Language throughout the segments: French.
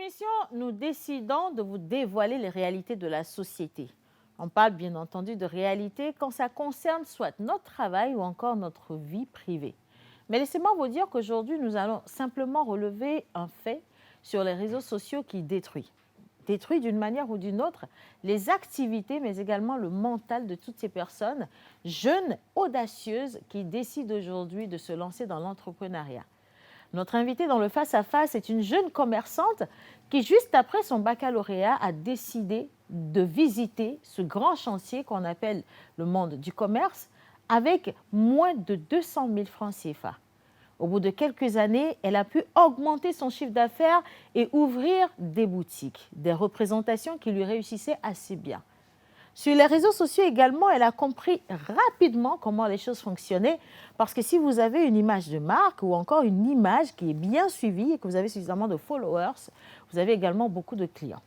émission, nous décidons de vous dévoiler les réalités de la société. On parle bien entendu de réalité quand ça concerne soit notre travail ou encore notre vie privée. Mais laissez-moi vous dire qu'aujourd'hui, nous allons simplement relever un fait sur les réseaux sociaux qui détruit d'une manière ou d'une autre les activités, mais également le mental de toutes ces personnes jeunes, audacieuses, qui décident aujourd'hui de se lancer dans l'entrepreneuriat. Notre invitée dans le face-à-face est une jeune commerçante qui, juste après son baccalauréat, a décidé de visiter ce grand chantier qu'on appelle le monde du commerce avec moins de 200 000 francs CFA. Au bout de quelques années, elle a pu augmenter son chiffre d'affaires et ouvrir des boutiques, des représentations qui lui réussissaient assez bien. Sur les réseaux sociaux également, elle a compris rapidement comment les choses fonctionnaient parce que si vous avez une image de marque ou encore une image qui est bien suivie et que vous avez suffisamment de followers, vous avez également beaucoup de clients.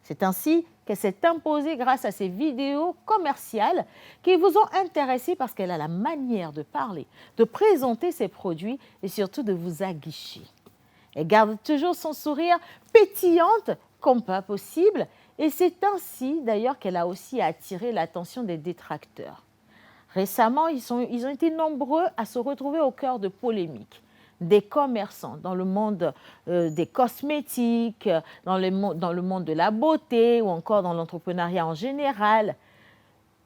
C'est ainsi qu'elle s'est imposée grâce à ses vidéos commerciales qui vous ont intéressé parce qu'elle a la manière de parler, de présenter ses produits et surtout de vous aguicher. Elle garde toujours son sourire pétillante comme pas possible et c'est ainsi d'ailleurs qu'elle a aussi attiré l'attention des détracteurs. Récemment, ils ont été nombreux à se retrouver au cœur de polémiques. Des commerçants dans le monde des cosmétiques, dans le monde de la beauté ou encore dans l'entrepreneuriat en général.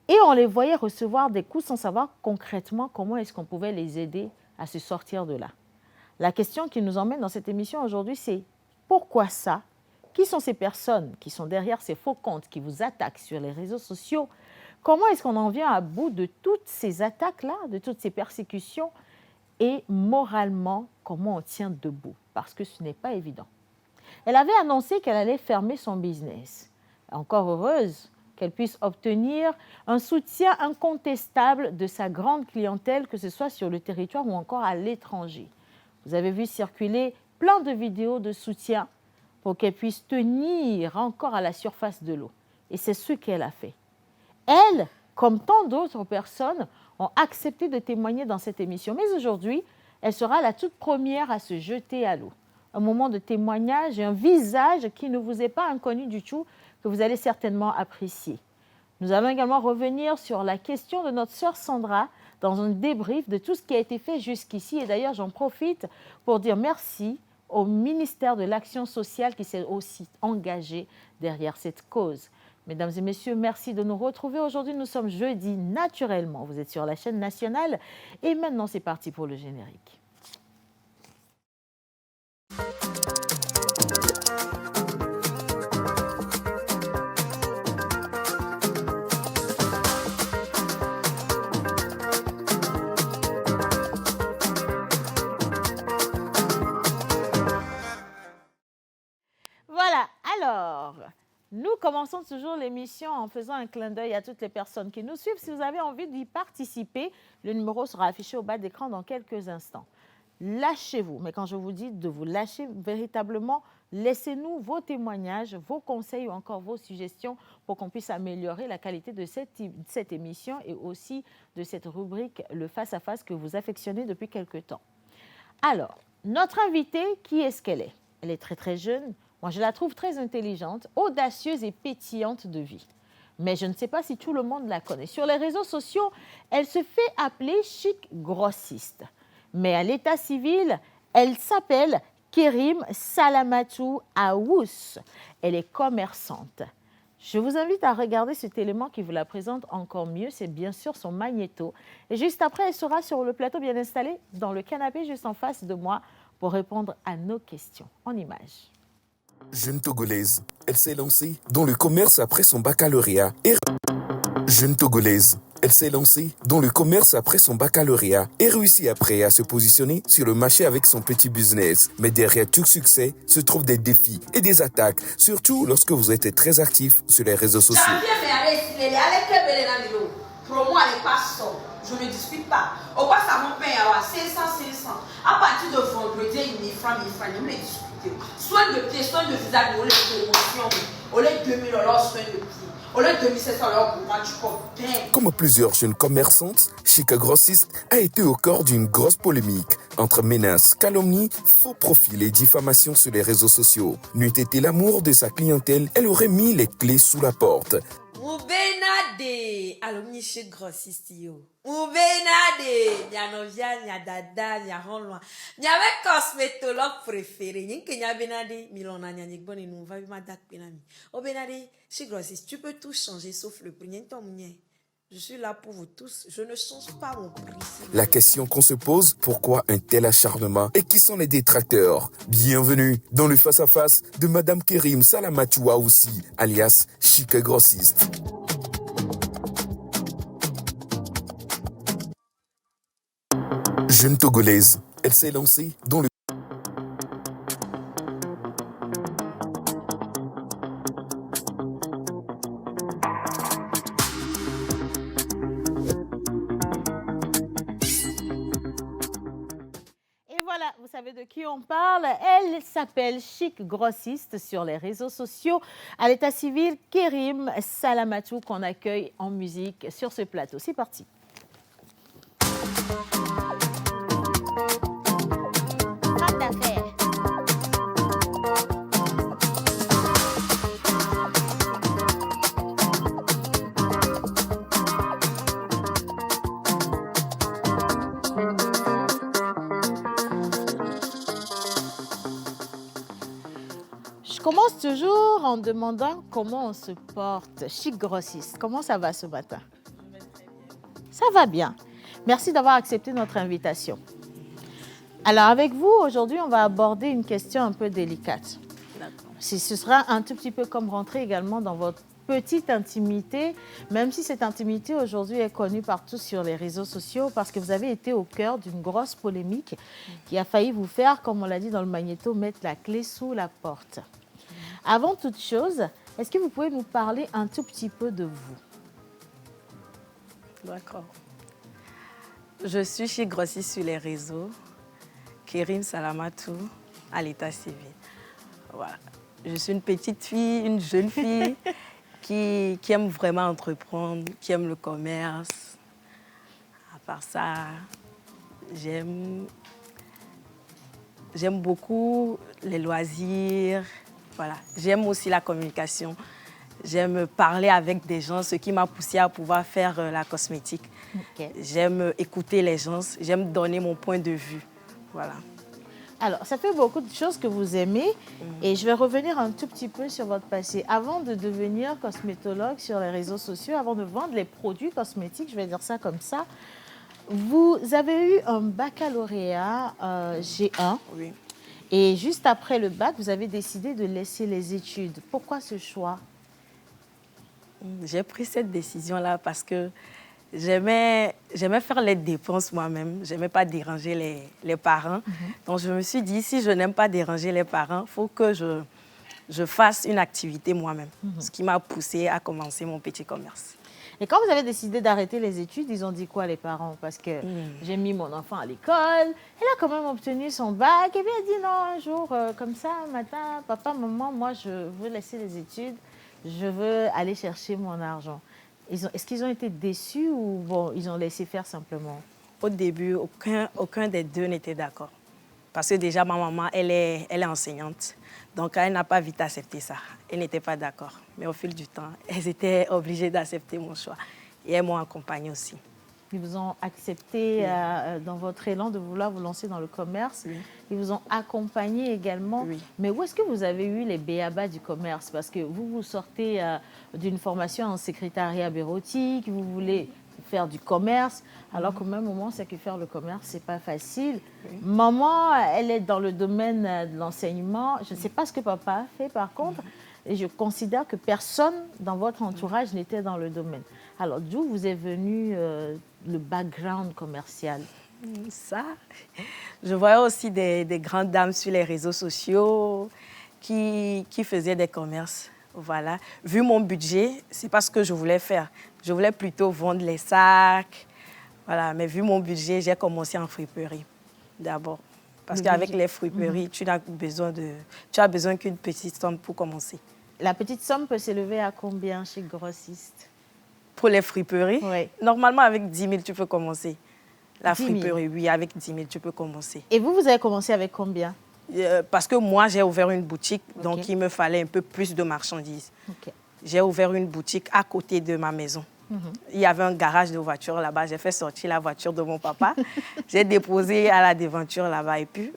Et on les voyait recevoir des coups sans savoir concrètement comment est-ce qu'on pouvait les aider à se sortir de là. La question qui nous emmène dans cette émission aujourd'hui, c'est pourquoi ça? Qui sont ces personnes qui sont derrière ces faux comptes qui vous attaquent sur les réseaux sociaux? Comment est-ce qu'on en vient à bout de toutes ces attaques-là, de toutes ces persécutions? Et moralement, comment on tient debout? Parce que ce n'est pas évident. Elle avait annoncé qu'elle allait fermer son business. Encore heureuse qu'elle puisse obtenir un soutien incontestable de sa grande clientèle, que ce soit sur le territoire ou encore à l'étranger. Vous avez vu circuler plein de vidéos de soutien pour qu'elle puisse tenir encore à la surface de l'eau. Et c'est ce qu'elle a fait. Elle, comme tant d'autres personnes, ont accepté de témoigner dans cette émission. Mais aujourd'hui, elle sera la toute première à se jeter à l'eau. Un moment de témoignage et un visage qui ne vous est pas inconnu du tout, que vous allez certainement apprécier. Nous allons également revenir sur la question de notre sœur Sandra dans un débrief de tout ce qui a été fait jusqu'ici. Et d'ailleurs, j'en profite pour dire merci au ministère de l'Action sociale qui s'est aussi engagé derrière cette cause. Mesdames et messieurs, merci de nous retrouver. Aujourd'hui, nous sommes jeudi, naturellement. Vous êtes sur la chaîne nationale. Et maintenant, c'est parti pour le générique. Voilà, alors... Nous commençons toujours l'émission en faisant un clin d'œil à toutes les personnes qui nous suivent. Si vous avez envie d'y participer, le numéro sera affiché au bas d'écran dans quelques instants. Lâchez-vous, mais quand je vous dis de vous lâcher véritablement, laissez-nous vos témoignages, vos conseils ou encore vos suggestions pour qu'on puisse améliorer la qualité de cette émission et aussi de cette rubrique Le Face-à-Face que vous affectionnez depuis quelque temps. Alors, notre invitée, qui est-ce qu'elle est? Elle est très très jeune. Moi, je la trouve très intelligente, audacieuse et pétillante de vie. Mais je ne sais pas si tout le monde la connaît. Sur les réseaux sociaux, elle se fait appeler chic grossiste. Mais à l'état civil, elle s'appelle Kérim Salamatou Aous. Elle est commerçante. Je vous invite à regarder cet élément qui vous la présente encore mieux. C'est bien sûr son magnéto. Et juste après, elle sera sur le plateau bien installé, dans le canapé juste en face de moi, pour répondre à nos questions en images. Jeune Togolaise, elle s'est lancée dans le commerce après son baccalauréat. Jeune Togolaise, elle s'est lancée dans le commerce après son baccalauréat et réussit après à se positionner sur le marché avec son petit business. Mais derrière tout succès se trouvent des défis et des attaques, surtout lorsque vous êtes très actif sur les réseaux sociaux. Je ne dispute pas. Au bas, ça mon paye à 500. À partir de vendredi, il me francs, il me discuter. Soin de pied, soin de visage, on les promotions. On les 2000 $, soin de pied. On les 2700 $ pour moi, tu comprends. Comme plusieurs jeunes commerçantes, Chic Grossiste a été au cœur d'une grosse polémique Entre menaces, calomnies, faux profils et diffamations sur les réseaux sociaux, n'eût été l'amour de sa clientèle, elle aurait mis les clés sous la porte. Moubenade, alumni chez grossiste yo. Moubenade, nya novia, nya dada, nya ronloin. Nya avec cosmétologue préféré, nya que nya benade, milona nya nya bonne nous va ma dak penami. Oh benade, chez grossiste, tu peux tout changer sauf le prix, nya ton nya. Je suis là pour vous tous, je ne change pas mon prix. La question qu'on se pose, pourquoi un tel acharnement et qui sont les détracteurs? Bienvenue dans le face-à-face de Madame Kérim Salamatou aussi, alias Chic Grossiste. Jeune Togolaise, elle s'est lancée dans le... Vous savez de qui on parle? Elle s'appelle Chic Grossiste sur les réseaux sociaux. À l'état civil, Kérim Salamatou qu'on accueille en musique sur ce plateau. C'est parti. Je commence toujours en demandant comment on se porte. Chic Grossiste, comment ça va ce matin? Ça va bien. Merci d'avoir accepté notre invitation. Alors avec vous, aujourd'hui, on va aborder une question un peu délicate. Ce sera un tout petit peu comme rentrer également dans votre petite intimité, même si cette intimité aujourd'hui est connue partout sur les réseaux sociaux parce que vous avez été au cœur d'une grosse polémique qui a failli vous faire, comme on l'a dit dans le magnéto, mettre la clé sous la porte. Avant toute chose, est-ce que vous pouvez nous parler un tout petit peu de vous? D'accord. Je suis Chic Grossiste sur les réseaux, Kérim Salamatou à l'état civil. Voilà. Je suis une petite fille, une jeune fille qui aime vraiment entreprendre, qui aime le commerce. À part ça, j'aime beaucoup les loisirs. Voilà. J'aime aussi la communication. J'aime parler avec des gens, ce qui m'a poussée à pouvoir faire la cosmétique. Okay. J'aime écouter les gens, j'aime donner mon point de vue. Voilà. Alors, ça fait beaucoup de choses que vous aimez et je vais revenir un tout petit peu sur votre passé. Avant de devenir cosmétologue sur les réseaux sociaux, avant de vendre les produits cosmétiques, je vais dire ça comme ça, vous avez eu un baccalauréat G1. Oui. Et juste après le bac, vous avez décidé de laisser les études. Pourquoi ce choix? J'ai pris cette décision-là parce que j'aimais faire les dépenses moi-même. Je n'aimais pas déranger les parents. Donc, je me suis dit, si je n'aime pas déranger les parents, il faut que je fasse une activité moi-même. Ce qui m'a poussée à commencer mon petit commerce. Et quand vous avez décidé d'arrêter les études, ils ont dit quoi les parents? Parce que j'ai mis mon enfant à l'école, elle a quand même obtenu son bac. Et puis elle dit non, un jour, comme ça, un matin, papa, maman, moi je veux laisser les études, je veux aller chercher mon argent. Est-ce qu'ils ont été déçus ou bon, ils ont laissé faire simplement? Au début, aucun des deux n'était d'accord. Parce que déjà, ma maman, elle est enseignante. Donc, elle n'a pas vite accepté ça. Elle n'était pas d'accord. Mais au fil du temps, elles étaient obligées d'accepter mon choix. Et elles m'ont accompagnée aussi. Ils vous ont accepté dans votre élan de vouloir vous lancer dans le commerce. Oui. Ils vous ont accompagné également. Oui. Mais où est-ce que vous avez eu les b.a.-ba du commerce? Parce que vous sortez d'une formation en secrétariat bureautique, vous voulez faire du commerce, alors qu'au même moment, c'est que faire le commerce, c'est pas facile. Oui. Maman, elle est dans le domaine de l'enseignement. Je ne sais pas ce que papa a fait, par contre, et je considère que personne dans votre entourage n'était dans le domaine. Alors, d'où vous est venu le background commercial? Ça, je voyais aussi des grandes dames sur les réseaux sociaux qui faisaient des commerces. Voilà. Vu mon budget, c'est pas ce que je voulais faire. Je voulais plutôt vendre les sacs. Voilà. Mais vu mon budget, j'ai commencé en friperie d'abord. Parce qu'avec les friperies, tu as besoin qu'une petite somme pour commencer. La petite somme peut s'élever à combien chez grossiste? Pour les friperies, oui. Normalement, avec 10 000, tu peux commencer. La 10 000. friperie, oui, avec 10 000, tu peux commencer. Et vous avez commencé avec combien? Parce que moi, j'ai ouvert une boutique, donc Ok. il me fallait un peu plus de marchandises. Ok. J'ai ouvert une boutique à côté de ma maison. Il y avait un garage de voitures là-bas. J'ai fait sortir la voiture de mon papa. J'ai déposé à la devanture là-bas et puis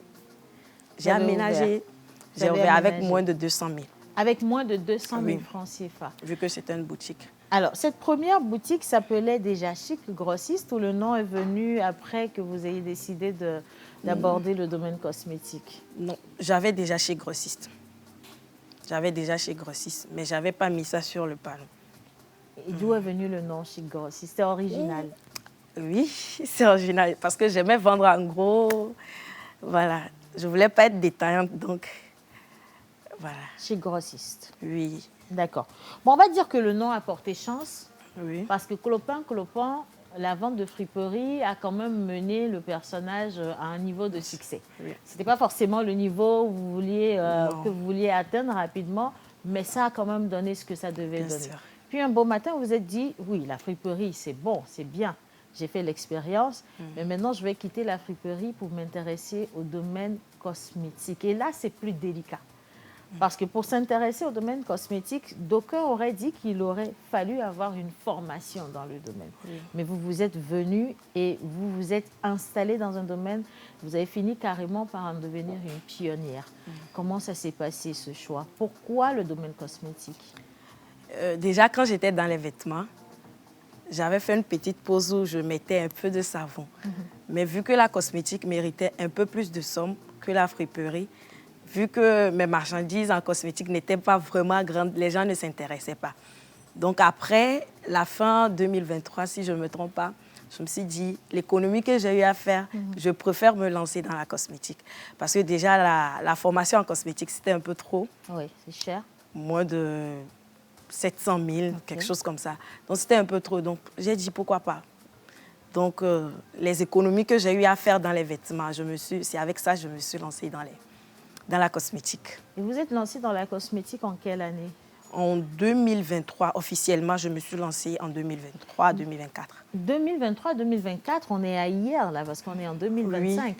j'ai avez aménagé. Vous J'ai avez ouvert avec aménagé. moins de 200 000, Avec moins de 200 000 Oui. francs CFA. vu que c'était une boutique. Alors, cette première boutique s'appelait déjà Chic Grossiste ou le nom est venu après que vous ayez décidé d'aborder le domaine cosmétique? Non, j'avais déjà chez Grossiste. J'avais déjà chez Grossiste, mais je n'avais pas mis ça sur le panneau. Et d'où est venu le nom Chic Grossiste? C'était original. Oui, c'est original parce que j'aimais vendre en gros. Voilà, je ne voulais pas être détaillante, donc voilà. Chic Grossiste. Oui, D'accord. Bon, on va dire que le nom a porté chance oui. parce que Clopin, la vente de friperie a quand même mené le personnage à un niveau de succès. Oui. Ce n'était pas forcément le niveau où vous vouliez, Non. que vous vouliez atteindre rapidement, mais ça a quand même donné ce que ça devait Bien donner. sûr. Puis un beau matin, vous vous êtes dit, oui, la friperie, c'est bon, c'est bien. J'ai fait l'expérience, mais maintenant, je vais quitter la friperie pour m'intéresser au domaine cosmétique. Et là, c'est plus délicat. Parce que pour s'intéresser au domaine cosmétique, d'aucuns auraient dit qu'il aurait fallu avoir une formation dans le domaine. Mais vous vous êtes venu et vous vous êtes installé dans un domaine, vous avez fini carrément par en devenir une pionnière. Comment ça s'est passé ce choix? Pourquoi le domaine cosmétique? Déjà, quand j'étais dans les vêtements, j'avais fait une petite pause où je mettais un peu de savon. Mais vu que la cosmétique méritait un peu plus de somme que la friperie, vu que mes marchandises en cosmétique n'étaient pas vraiment grandes, les gens ne s'intéressaient pas. Donc après, la fin 2023, si je ne me trompe pas, je me suis dit, l'économie que j'ai eu à faire, je préfère me lancer dans la cosmétique. Parce que déjà, la formation en cosmétique, c'était un peu trop, Oui, c'est cher. moins de 700 000, quelque chose comme ça. Donc c'était un peu trop. Donc j'ai dit, pourquoi pas. Donc les économies que j'ai eu à faire dans les vêtements, c'est avec ça que je me suis lancée dans la cosmétique. Et vous êtes lancé dans la cosmétique en quelle année? En 2023, officiellement, je me suis lancée en 2023-2024. 2023-2024, on est à hier, là, parce qu'on est en 2025.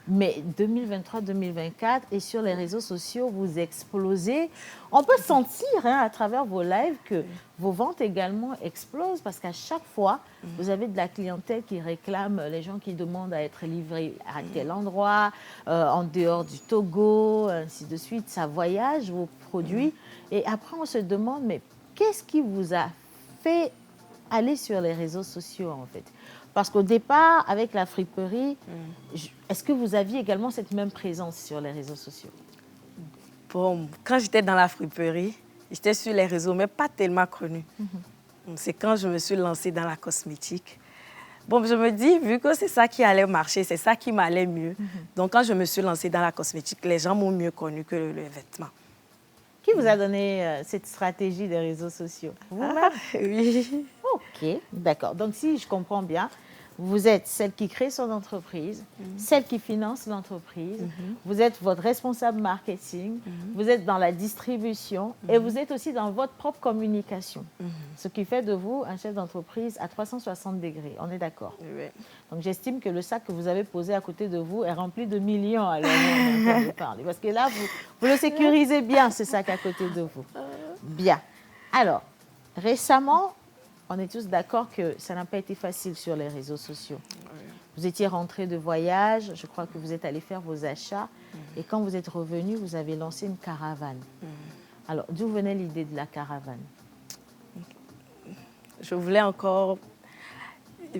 Mais 2023-2024, et sur les réseaux sociaux, vous explosez. On peut sentir à travers vos lives que vos ventes également explosent parce qu'à chaque fois, vous avez de la clientèle qui réclame, les gens qui demandent à être livrés à tel endroit, en dehors du Togo, ainsi de suite. Ça voyage, vos produits. Et après, on se demande, mais qu'est-ce qui vous a fait aller sur les réseaux sociaux, en fait? Parce qu'au départ, avec la friperie, est-ce que vous aviez également cette même présence sur les réseaux sociaux? Bon, quand j'étais dans la friperie, j'étais sur les réseaux, mais pas tellement connue. C'est quand je me suis lancée dans la cosmétique. Bon, je me dis, vu que c'est ça qui allait marcher, c'est ça qui m'allait mieux. Donc, quand je me suis lancée dans la cosmétique, les gens m'ont mieux connue que le vêtement. Qui vous a donné cette stratégie des réseaux sociaux? Vous-même? Oui. Ok, d'accord. Donc, si je comprends bien, vous êtes celle qui crée son entreprise, celle qui finance l'entreprise, vous êtes votre responsable marketing, vous êtes dans la distribution et vous êtes aussi dans votre propre communication. Ce qui fait de vous un chef d'entreprise à 360 degrés. On est d'accord? Oui. Donc, j'estime que le sac que vous avez posé à côté de vous est rempli de millions à l'heure où on est en train de parler. Parce que là, vous le sécurisez bien, ce sac à côté de vous. Bien. Alors, récemment, on est tous d'accord que ça n'a pas été facile sur les réseaux sociaux. Vous étiez rentré de voyage, je crois que vous êtes allé faire vos achats. Et quand vous êtes revenu, vous avez lancé une caravane. Alors, d'où venait l'idée de la caravane? Je voulais encore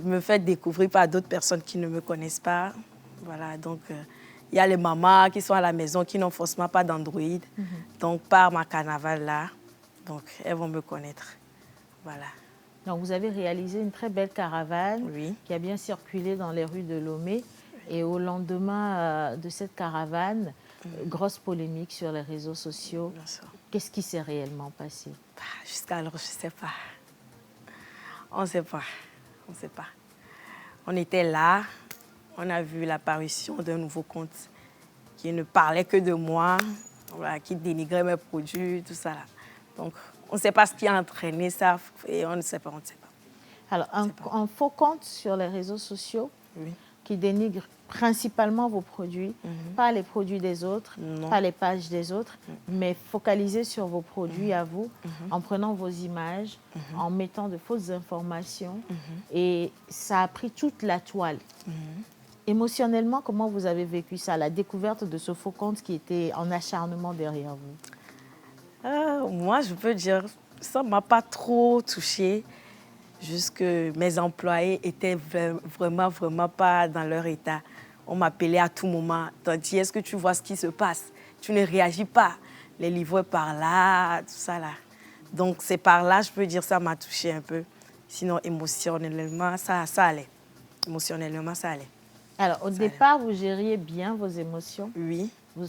me faire découvrir par d'autres personnes qui ne me connaissent pas. Voilà, donc il y a les mamans qui sont à la maison, qui n'ont forcément pas d'Android. Donc, par ma carnaval là, donc elles vont me connaître. Voilà. Donc, vous avez réalisé une très belle caravane Oui. qui a bien circulé dans les rues de Lomé. Et au lendemain de cette caravane, grosse polémique sur les réseaux sociaux. Bien sûr. Qu'est-ce qui s'est réellement passé? Jusqu'à alors, je ne sais pas. On ne sait pas. On ne sait pas. On était là, on a vu l'apparition d'un nouveau compte qui ne parlait que de moi, voilà, qui dénigrait mes produits, tout ça là. Donc, on ne sait pas ce qui a entraîné ça et on ne sait pas, on ne sait pas. Alors, un faux compte sur les réseaux sociaux, qui dénigrent principalement vos produits, pas les produits des autres, pas les pages des autres, mais focaliser sur vos produits à vous, en prenant vos images, en mettant de fausses informations. Et ça a pris toute la toile. Émotionnellement, comment vous avez vécu ça, la découverte de ce faux compte qui était en acharnement derrière vous? Moi, je peux dire, ça ne m'a pas trop touchée, jusque mes employés étaient vraiment pas dans leur état. On m'appelait à tout moment. Tandis, est-ce que tu vois ce qui se passe? Tu ne réagis pas. Les livreurs par là, tout ça là. Donc, c'est par là, je peux dire, ça m'a touchée un peu. Sinon, émotionnellement, ça allait. Émotionnellement, ça allait. Alors, au départ, vous gériez bien vos émotions? Oui. Vous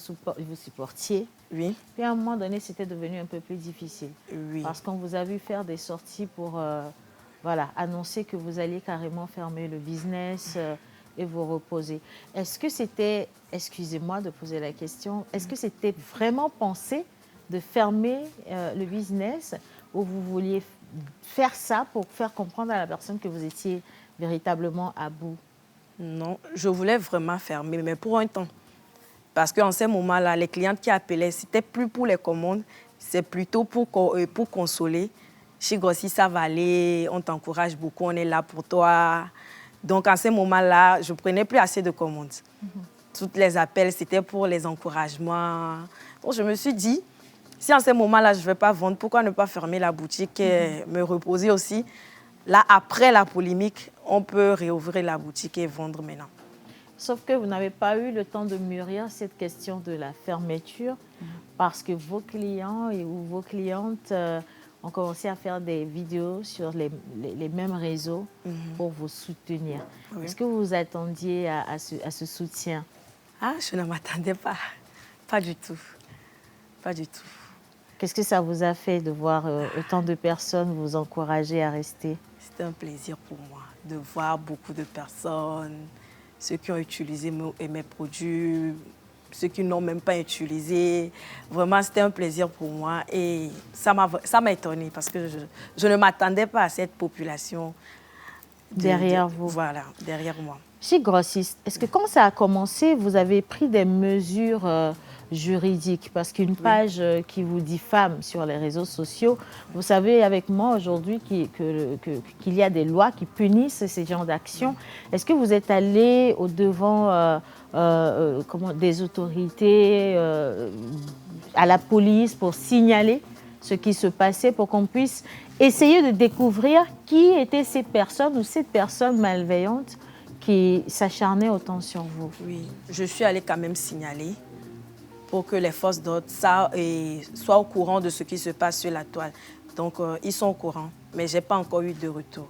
supportiez? Oui. Puis à un moment donné, c'était devenu un peu plus difficile. Oui. Parce qu'on vous a vu faire des sorties pour voilà, annoncer que vous alliez carrément fermer le business et vous reposer. Est-ce que c'était, excusez-moi de poser la question, est-ce que c'était vraiment pensé de fermer le business ou vous vouliez faire ça pour faire comprendre à la personne que vous étiez véritablement à bout? Non, je voulais vraiment fermer, mais pour un temps. Parce qu'en ces moments-là, les clientes qui appelaient, c'était plus pour les commandes, c'est plutôt pour consoler. Chez Grossi, ça va aller, on t'encourage beaucoup, on est là pour toi. Donc, en ces moments-là, je ne prenais plus assez de commandes. Tous les appels, c'était pour les encouragements. Donc, je me suis dit, si en ces moments-là, je ne vais pas vendre, pourquoi ne pas fermer la boutique et me reposer aussi? Là, après la polémique, on peut réouvrir la boutique et vendre maintenant. Sauf que vous n'avez pas eu le temps de mûrir cette question de la fermeture parce que vos clients ou vos clientes ont commencé à faire des vidéos sur les mêmes réseaux pour vous soutenir. Oui. Est-ce que vous vous attendiez à ce soutien? Ah, je ne m'attendais pas. Pas du tout. Pas du tout. Qu'est-ce que ça vous a fait de voir autant de personnes vous encourager à rester? C'était un plaisir pour moi de voir beaucoup de personnes, ceux qui ont utilisé mes produits, ceux qui n'ont même pas utilisé. Vraiment, c'était un plaisir pour moi et ça m'a étonnée parce que je ne m'attendais pas à cette population. Derrière vous. Voilà, derrière moi. Chez Grossiste, est-ce que quand ça a commencé, vous avez pris des mesures juridiques? Parce qu'une page qui vous diffame sur les réseaux sociaux, vous savez avec moi aujourd'hui qu'il y a des lois qui punissent ces genres d'actions. Est-ce que vous êtes allé au-devant des autorités, à la police pour signaler ce qui se passait, pour qu'on puisse essayer de découvrir qui étaient ces personnes ou cette personne malveillante qui s'acharnait autant sur vous? Oui, je suis allée quand même signaler pour que les forces d'ordre soient au courant de ce qui se passe sur la toile. Donc, ils sont au courant, mais je n'ai pas encore eu de retour.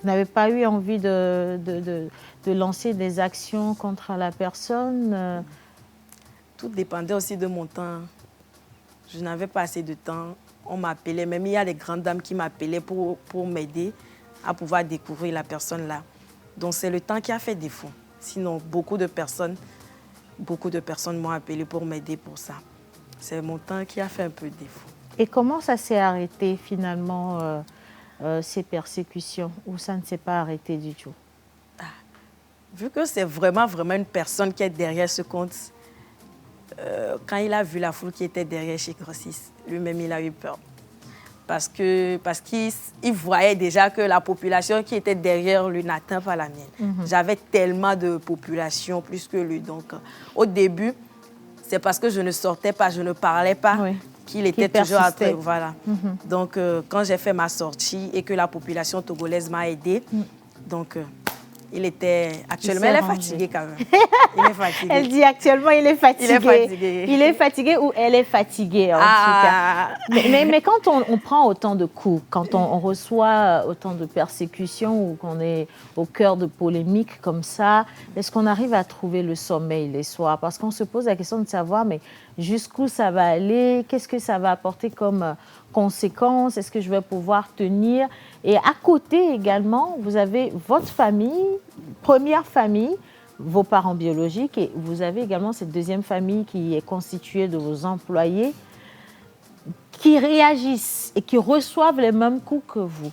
Vous n'avez pas eu envie de lancer des actions contre la personne? Tout dépendait aussi de mon temps. Je n'avais pas assez de temps. On m'appelait, même il y a des grandes dames qui m'appelaient pour m'aider à pouvoir découvrir la personne là. Donc, c'est le temps qui a fait défaut. Sinon, beaucoup de personnes m'ont appelé pour m'aider pour ça. C'est mon temps qui a fait un peu défaut. Et comment ça s'est arrêté finalement, ces persécutions, ou ça ne s'est pas arrêté du tout? Vu que c'est vraiment une personne qui est derrière ce compte, quand il a vu la foule qui était derrière chez Grossis, lui-même, il a eu peur. Parce qu'il voyait déjà que la population qui était derrière lui n'atteint pas la mienne. J'avais tellement de population plus que lui. Donc, au début, c'est parce que je ne sortais pas, je ne parlais pas, qu'il était toujours à terre. Voilà. Donc, quand j'ai fait ma sortie et que la population togolaise m'a aidée, donc... il est fatigué quand même. Il est fatigué. Elle dit actuellement, il est fatigué. Il est fatigué. Il est fatigué ou elle est fatiguée, en tout cas. Mais quand on prend autant de coups, quand on reçoit autant de persécutions ou qu'on est au cœur de polémiques comme ça, est-ce qu'on arrive à trouver le sommeil les soirs? Parce qu'on se pose la question de savoir, mais jusqu'où ça va aller? Qu'est-ce que ça va apporter comme conséquences? Est-ce que je vais pouvoir tenir? Et à côté également, vous avez votre famille, première famille, vos parents biologiques, et vous avez également cette deuxième famille qui est constituée de vos employés qui réagissent et qui reçoivent les mêmes coups que vous.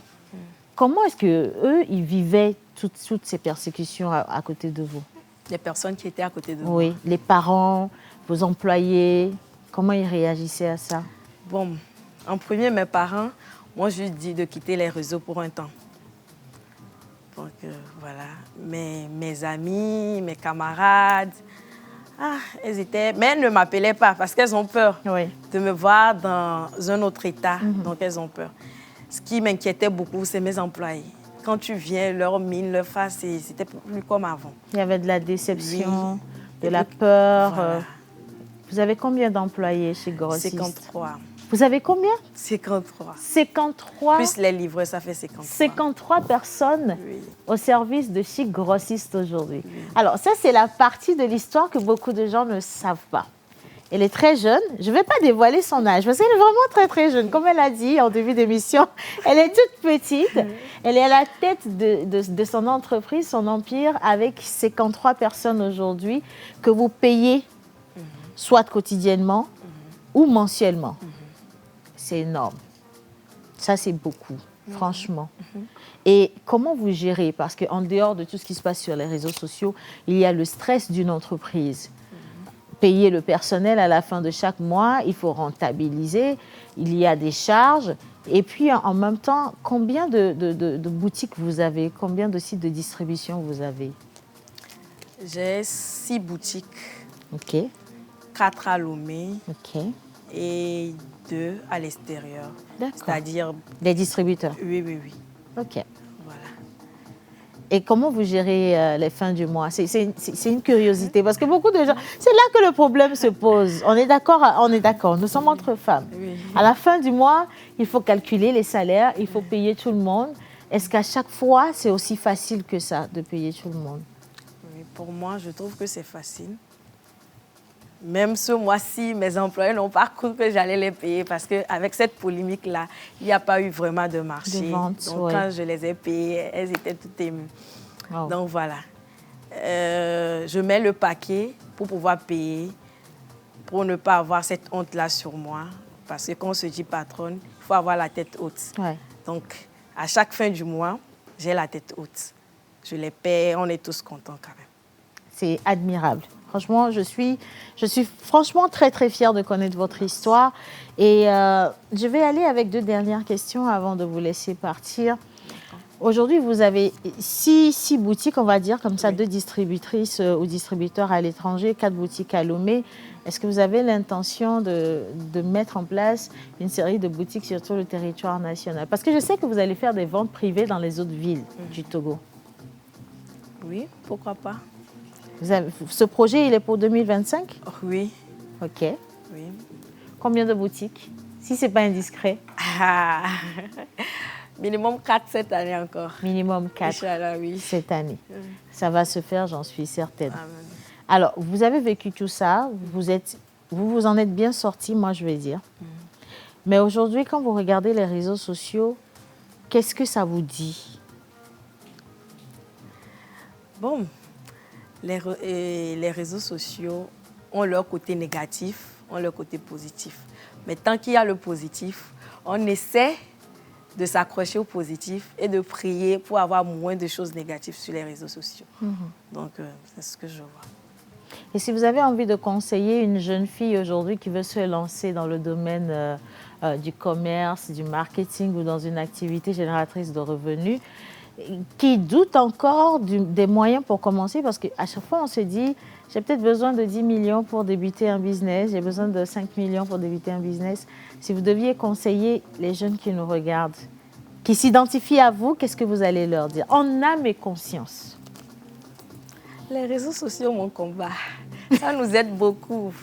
Comment est-ce qu'eux, ils vivaient toutes ces persécutions à côté de vous? Les personnes qui étaient à côté de moi. Oui, les parents, vos employés, comment ils réagissaient à ça? Bon, en premier, mes parents m'ont juste dit de quitter les réseaux pour un temps. Donc, voilà. Mes amis, mes camarades, elles étaient... Mais elles ne m'appelaient pas parce qu'elles ont peur de me voir dans un autre état. Donc, elles ont peur. Ce qui m'inquiétait beaucoup, c'est mes employés. Quand tu viens, leur mine, leur face, c'était plus comme avant. Il y avait de la déception, de la peur. Voilà. Vous avez combien d'employés chez Grossiste? 53. Vous avez combien? 53. 53. Plus les livreurs, ça fait 53. 53 personnes au service de Chic Grossiste aujourd'hui. Alors, ça, c'est la partie de l'histoire que beaucoup de gens ne savent pas. Elle est très jeune. Je ne vais pas dévoiler son âge parce qu'elle est vraiment très, très jeune. Comme elle a dit en début d'émission, elle est toute petite. Elle est à la tête de son entreprise, son empire, avec 53 personnes aujourd'hui que vous payez, soit quotidiennement ou mensuellement. C'est énorme. Ça, c'est beaucoup, franchement. Et comment vous gérez? Parce qu'en dehors de tout ce qui se passe sur les réseaux sociaux, il y a le stress d'une entreprise. Payer le personnel à la fin de chaque mois, il faut rentabiliser, il y a des charges. Et puis, en même temps, combien de boutiques vous avez? Combien de sites de distribution vous avez? J'ai 6 boutiques. OK. 4 à Lomé. OK. Et 2 à l'extérieur. D'accord. C'est-à-dire des distributeurs? Oui. OK. Voilà. Et comment vous gérez les fins du mois? C'est une curiosité parce que beaucoup de gens... C'est là que le problème se pose. On est d'accord, nous sommes entre femmes. Oui. À la fin du mois, il faut calculer les salaires, il faut payer tout le monde. Est-ce qu'à chaque fois, c'est aussi facile que ça de payer tout le monde? Oui, pour moi, je trouve que c'est facile. Même ce mois-ci, mes employés n'ont pas cru que j'allais les payer parce qu'avec cette polémique-là, il n'y a pas eu vraiment de marché. De vente, donc, quand je les ai payées, elles étaient toutes émues. Oh. Donc, voilà. Je mets le paquet pour pouvoir payer, pour ne pas avoir cette honte-là sur moi. Parce que quand on se dit patronne, il faut avoir la tête haute. Ouais. Donc, à chaque fin du mois, j'ai la tête haute. Je les paie, on est tous contents quand même. C'est admirable. Franchement, je suis franchement très, très fière de connaître votre histoire. Et je vais aller avec 2 dernières questions avant de vous laisser partir. Aujourd'hui, vous avez 6 boutiques, on va dire, comme ça, 2 distributrices ou distributeurs à l'étranger, 4 boutiques à Lomé. Est-ce que vous avez l'intention de mettre en place une série de boutiques sur tout le territoire national? Parce que je sais que vous allez faire des ventes privées dans les autres villes du Togo. Oui, pourquoi pas? Ce projet, il est pour 2025? Oui. OK. Oui. Combien de boutiques? Si ce n'est pas indiscret. Minimum 4 cette année encore. Minimum 4 Inch'Allah, oui. cette année. Ça va se faire, j'en suis certaine. Amen. Alors, vous avez vécu tout ça, vous en êtes bien sorti, moi je vais dire. Mais aujourd'hui, quand vous regardez les réseaux sociaux, qu'est-ce que ça vous dit? Bon, les réseaux sociaux ont leur côté négatif, ont leur côté positif. Mais tant qu'il y a le positif, on essaie de s'accrocher au positif et de prier pour avoir moins de choses négatives sur les réseaux sociaux. Donc, c'est ce que je vois. Et si vous avez envie de conseiller une jeune fille aujourd'hui qui veut se lancer dans le domaine du commerce, du marketing ou dans une activité génératrice de revenus, qui doute encore des moyens pour commencer, parce qu'à chaque fois on se dit, j'ai peut-être besoin de 10 millions pour débuter un business, j'ai besoin de 5 millions pour débuter un business. Si vous deviez conseiller les jeunes qui nous regardent, qui s'identifient à vous, qu'est-ce que vous allez leur dire? En âme et conscience. Les réseaux sociaux, mon combat, ça nous aide beaucoup.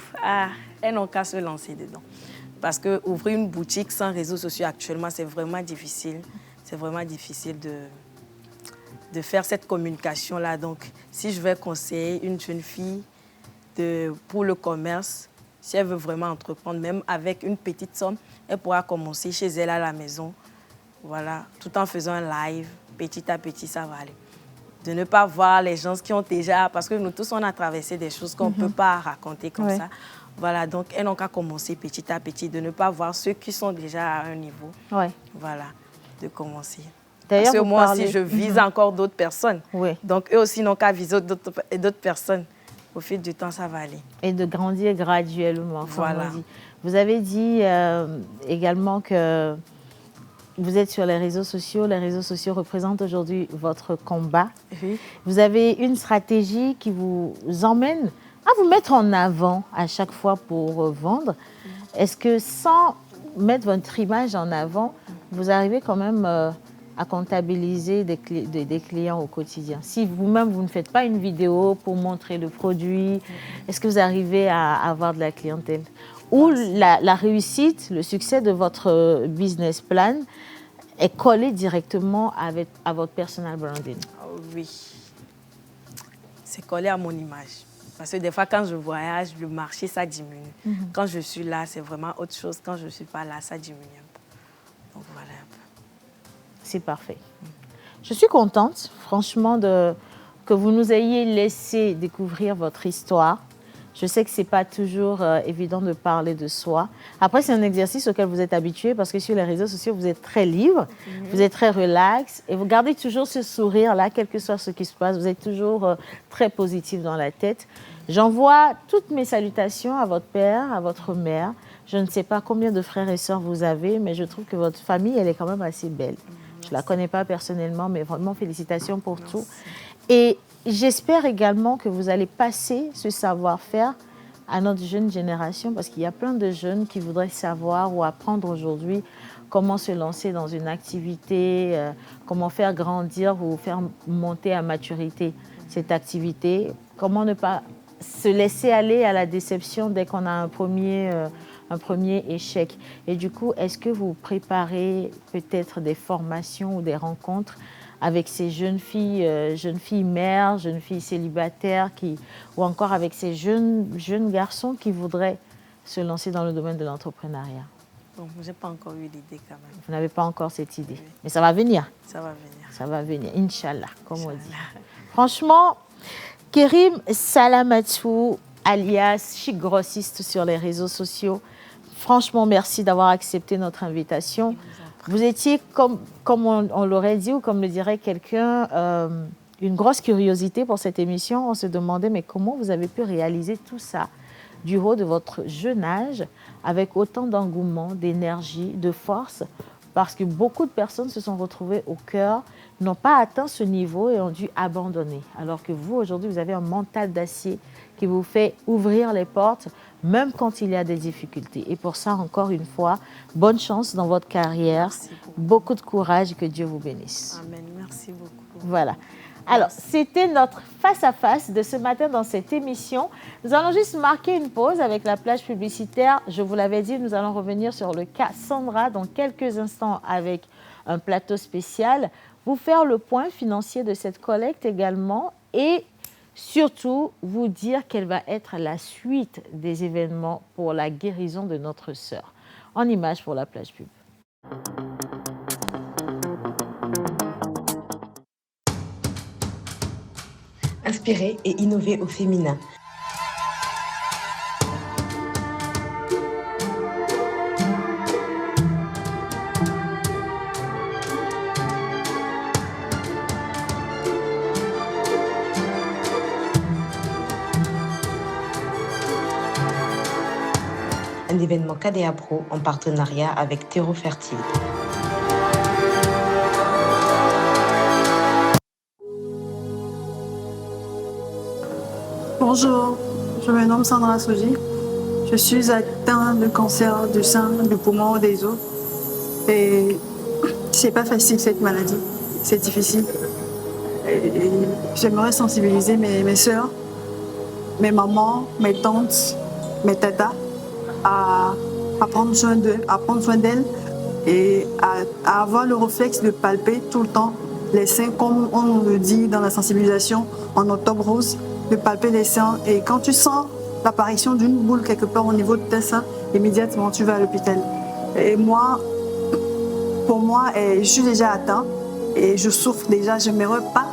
Elles n'ont qu'à se lancer dedans. Parce qu'ouvrir une boutique sans réseaux sociaux actuellement, c'est vraiment difficile. C'est vraiment difficile de faire cette communication-là. Donc, si je vais conseiller une jeune fille pour le commerce, si elle veut vraiment entreprendre, même avec une petite somme, elle pourra commencer chez elle à la maison, voilà, tout en faisant un live, petit à petit, ça va aller. De ne pas voir les gens qui ont déjà... Parce que nous tous, on a traversé des choses qu'on ne peut pas raconter comme ça. Voilà, donc elles n'ont qu'à commencer petit à petit, de ne pas voir ceux qui sont déjà à un niveau. Voilà, de commencer. Parce que vous moi parlez- aussi, je vise encore d'autres personnes. Oui. Donc, eux aussi n'ont qu'à viser d'autres personnes. Au fil du temps, ça va aller. Et de grandir graduellement, comme Voilà. on dit. Vous avez dit également que vous êtes sur les réseaux sociaux. Les réseaux sociaux représentent aujourd'hui votre combat. Oui. Vous avez une stratégie qui vous emmène à vous mettre en avant à chaque fois pour vendre. Est-ce que sans mettre votre image en avant, vous arrivez quand même à comptabiliser des clients au quotidien? Si vous-même, vous ne faites pas une vidéo pour montrer le produit, est-ce que vous arrivez à avoir de la clientèle? Ou la réussite, le succès de votre business plan est collé directement à votre personal branding? Oui. C'est collé à mon image. Parce que des fois, quand je voyage, le marché, ça diminue. Quand je suis là, c'est vraiment autre chose. Quand je ne suis pas là, ça diminue un peu. Donc voilà un peu. C'est parfait. Je suis contente, franchement, que vous nous ayez laissé découvrir votre histoire. Je sais que ce n'est pas toujours évident de parler de soi. Après, c'est un exercice auquel vous êtes habitué parce que sur les réseaux sociaux, vous êtes très libre, vous êtes très relax et vous gardez toujours ce sourire-là, quel que soit ce qui se passe. Vous êtes toujours très positif dans la tête. J'envoie toutes mes salutations à votre père, à votre mère. Je ne sais pas combien de frères et sœurs vous avez, mais je trouve que votre famille, elle est quand même assez belle. Je ne la connais pas personnellement, mais vraiment félicitations pour tout. Et j'espère également que vous allez passer ce savoir-faire à notre jeune génération, parce qu'il y a plein de jeunes qui voudraient savoir ou apprendre aujourd'hui comment se lancer dans une activité, comment faire grandir ou faire monter à maturité cette activité, comment ne pas se laisser aller à la déception dès qu'on a un premier échec. Et du coup, est-ce que vous préparez peut-être des formations ou des rencontres avec ces jeunes filles mères, jeunes filles célibataires, ou encore avec ces jeunes garçons qui voudraient se lancer dans le domaine de l'entrepreneuriat? Bon, je n'ai pas encore eu l'idée quand même. Vous n'avez pas encore cette idée, mais ça va venir. Ça va venir. Ça va venir, Inch'Allah, comme on dit. Franchement, Kérim Salamatou, alias Chic Grossiste sur les réseaux sociaux, franchement, merci d'avoir accepté notre invitation. Vous étiez, comme on l'aurait dit ou comme le dirait quelqu'un, une grosse curiosité pour cette émission. On se demandait, mais comment vous avez pu réaliser tout ça du haut de votre jeune âge, avec autant d'engouement, d'énergie, de force, parce que beaucoup de personnes se sont retrouvées au cœur, n'ont pas atteint ce niveau et ont dû abandonner. Alors que vous, aujourd'hui, vous avez un mental d'acier qui vous fait ouvrir les portes, même quand il y a des difficultés. Et pour ça, encore une fois, bonne chance dans votre carrière, beaucoup de courage et que Dieu vous bénisse. Amen, merci beaucoup. Voilà. Alors, c'était notre face-à-face de ce matin dans cette émission. Nous allons juste marquer une pause avec la plage publicitaire. Je vous l'avais dit, nous allons revenir sur le cas Sandra dans quelques instants avec un plateau spécial. Vous faire le point financier de cette collecte également et surtout vous dire quelle va être la suite des événements pour la guérison de notre sœur. En image pour la plage pub. Inspirer et innover au féminin. Un événement KDA Pro en partenariat avec Terreau Fertile. Bonjour, je me nomme Sandra Soji. Je suis atteinte de cancer du sein, du poumon, des os. Et c'est pas facile cette maladie, c'est difficile. Et j'aimerais sensibiliser mes soeurs, mes mamans, mes tantes, mes tatas à prendre soin d'elles et à avoir le réflexe de palper tout le temps les seins, comme on le dit dans la sensibilisation en octobre rose, de palper les seins. Et quand tu sens l'apparition d'une boule quelque part au niveau de tes seins, immédiatement tu vas à l'hôpital. Et moi, pour moi, je suis déjà atteinte et je souffre déjà. J'aimerais pas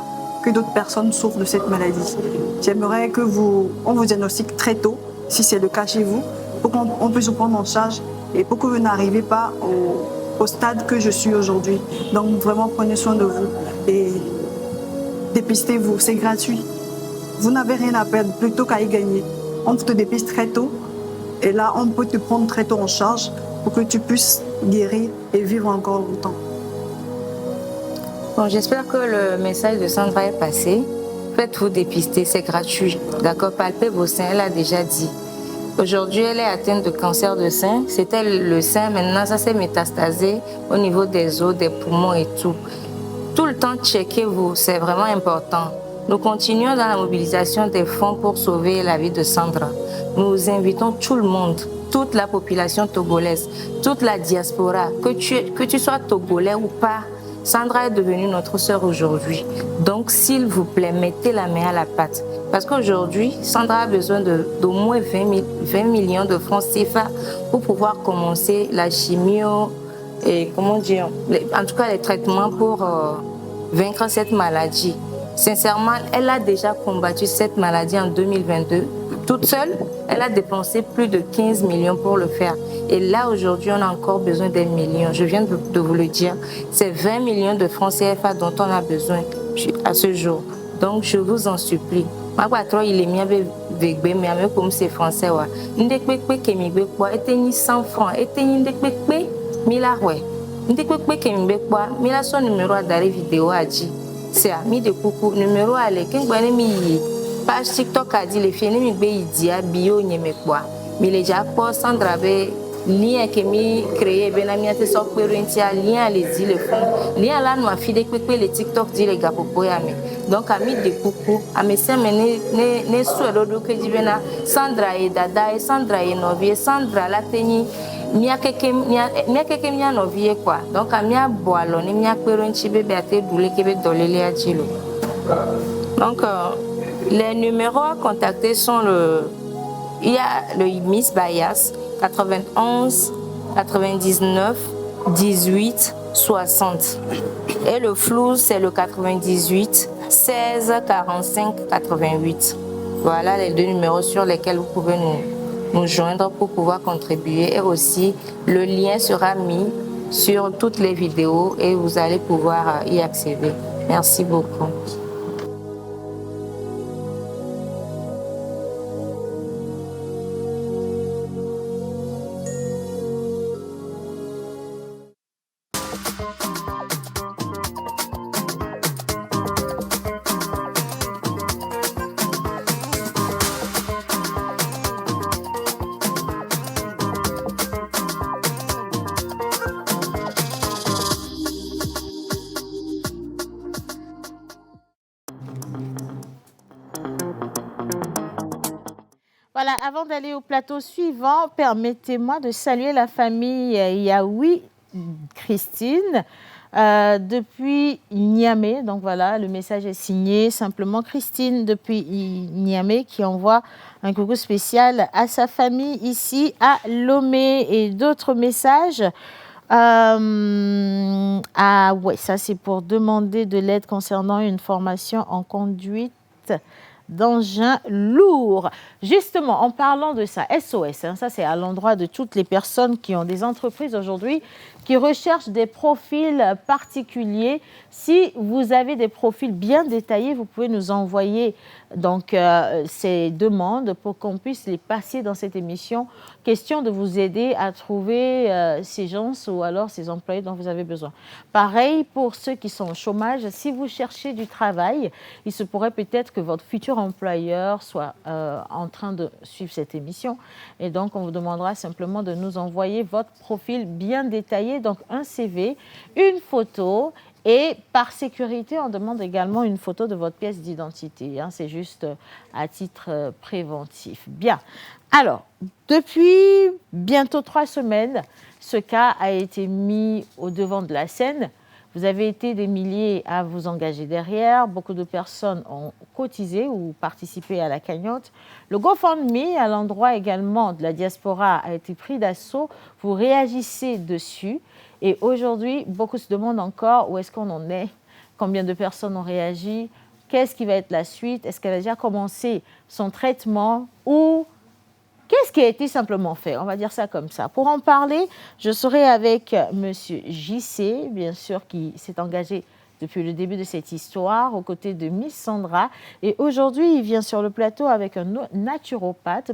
que d'autres personnes souffrent de cette maladie. J'aimerais que on vous diagnostique très tôt, si c'est le cas chez vous, pour qu'on puisse vous prendre en charge et pour que vous n'arrivez pas au stade que je suis aujourd'hui. Donc vraiment, prenez soin de vous et dépistez-vous, c'est gratuit. Vous n'avez rien à perdre, plutôt qu'à y gagner. On te dépiste très tôt et là, on peut te prendre très tôt en charge pour que tu puisses guérir et vivre encore longtemps. Bon, j'espère que le message de Sandra est passé. Faites-vous dépister, c'est gratuit. D'accord, palpez vos seins, elle a déjà dit. Aujourd'hui, elle est atteinte de cancer de sein. C'était le sein, maintenant ça s'est métastasé au niveau des os, des poumons et tout. Tout le temps, checkez-vous, c'est vraiment important. Nous continuons dans la mobilisation des fonds pour sauver la vie de Sandra. Nous invitons tout le monde, toute la population togolaise, toute la diaspora, que tu sois togolais ou pas, Sandra est devenue notre sœur aujourd'hui. Donc, s'il vous plaît, mettez la main à la pâte. Parce qu'aujourd'hui, Sandra a besoin d'au moins 20 millions de francs CFA pour pouvoir commencer la chimio et, comment dire, en tout cas les traitements pour vaincre cette maladie. Sincèrement, elle a déjà combattu cette maladie en 2022. Toute seule, elle a dépensé plus de 15 millions pour le faire. Et là, aujourd'hui, on a encore besoin des millions. Je viens de vous le dire. C'est 20 millions de francs CFA dont on a besoin à ce jour. Donc, je vous en supplie. Il est mis avec mais comme c'est français. Ndekpekpe kemigbe kwa eteni 100 francs. Eteni ndekpekpe mila ouais. Ndekpekpe kemigbe kwa mila son numéro à dari vidéo a dit. C'est ami de coucou numéro à l'équipe mi page TikTok a dit les filles mi be idia bio nyeme kwa. Mais les japon Sandra be lien que mi créé benamia te so perentia lien allez-y le fond. Lien là nous a fait dekpekpe le TikTok dit les gars popo ya me. Donc ami de coucou a me se ne souero do que dit bena Sandra et dada et Sandra et novie Sandra la teni mia keke mia novie quoi. Donc a mia boalo ni mia perenchi bébé a te doule que be dolele a dilo. Donc les numéros à contacter sont il y a le Miss Bias 91 99 18 60 et le flou c'est le 98 16 45 88. Voilà les deux numéros sur lesquels vous pouvez nous joindre pour pouvoir contribuer et aussi le lien sera mis sur toutes les vidéos et vous allez pouvoir y accéder. Merci beaucoup. Voilà, avant d'aller au plateau suivant, permettez-moi de saluer la famille Yaoui Christine depuis Niamey. Donc voilà, le message est signé simplement Christine depuis Niamey qui envoie un coucou spécial à sa famille ici à Lomé et d'autres messages. Ah ouais, ça c'est pour demander de l'aide concernant une formation en conduite d'engins lourds. Justement, en parlant de ça, SOS, ça c'est à l'endroit de toutes les personnes qui ont des entreprises aujourd'hui qui recherchent des profils particuliers. Si vous avez des profils bien détaillés, vous pouvez nous envoyer donc ces demandes pour qu'on puisse les passer dans cette émission. Question de vous aider à trouver ces gens ou alors ces employés dont vous avez besoin. Pareil pour ceux qui sont au chômage, si vous cherchez du travail, il se pourrait peut-être que votre futur employeur soit en train de suivre cette émission et donc on vous demandera simplement de nous envoyer votre profil bien détaillé, donc un CV, une photo. Et par sécurité, on demande également une photo de votre pièce d'identité. C'est juste à titre préventif. Bien. Alors, depuis bientôt 3 semaines, ce cas a été mis au devant de la scène. Vous avez été des milliers à vous engager derrière. Beaucoup de personnes ont cotisé ou participé à la cagnotte. Le GoFundMe, à l'endroit également de la diaspora, a été pris d'assaut. Vous réagissez dessus. Et aujourd'hui, beaucoup se demandent encore où est-ce qu'on en est, combien de personnes ont réagi, qu'est-ce qui va être la suite, est-ce qu'elle a déjà commencé son traitement ou Qu'est-ce qui a été simplement fait? On va dire ça comme ça. Pour en parler, je serai avec M. JC, bien sûr, qui s'est engagé depuis le début de cette histoire, aux côtés de Miss Sandra. Et aujourd'hui, il vient sur le plateau avec un naturopathe,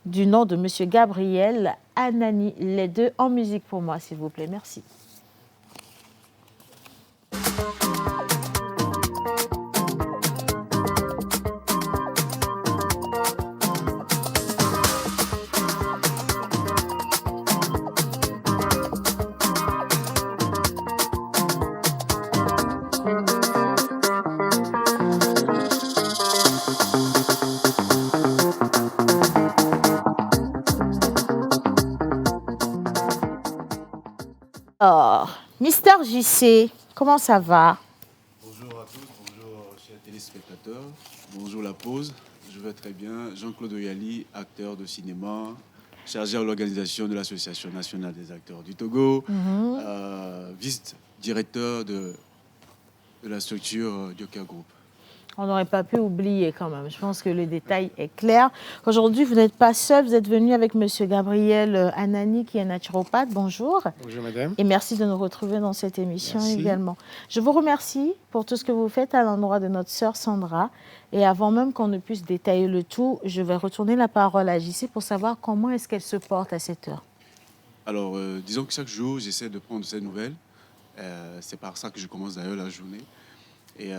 du nom de M. Gabriel Anani. Les deux en musique pour moi, s'il vous plaît. Merci. Alors, Mister JC, comment ça va? Bonjour à tous, bonjour chers téléspectateurs, bonjour la pause, je vais très bien. Jean-Claude Oyali, acteur de cinéma, chargé à l'organisation de l'Association nationale des acteurs du Togo, vice-directeur de la structure Dioka Group. On n'aurait pas pu oublier quand même. Je pense que le détail est clair. Aujourd'hui, vous n'êtes pas seul. Vous êtes venu avec M. Gabriel Anani, qui est naturopathe. Bonjour. Bonjour, madame. Et merci de nous retrouver dans cette émission Merci. également. Je vous remercie pour tout ce que vous faites à l'endroit de notre sœur Sandra. Et avant même qu'on ne puisse détailler le tout, je vais retourner la parole à JC pour savoir comment est-ce qu'elle se porte à cette heure. Alors, disons que chaque jour, j'essaie de prendre ces nouvelles. C'est par ça que je commence d'ailleurs la journée. Et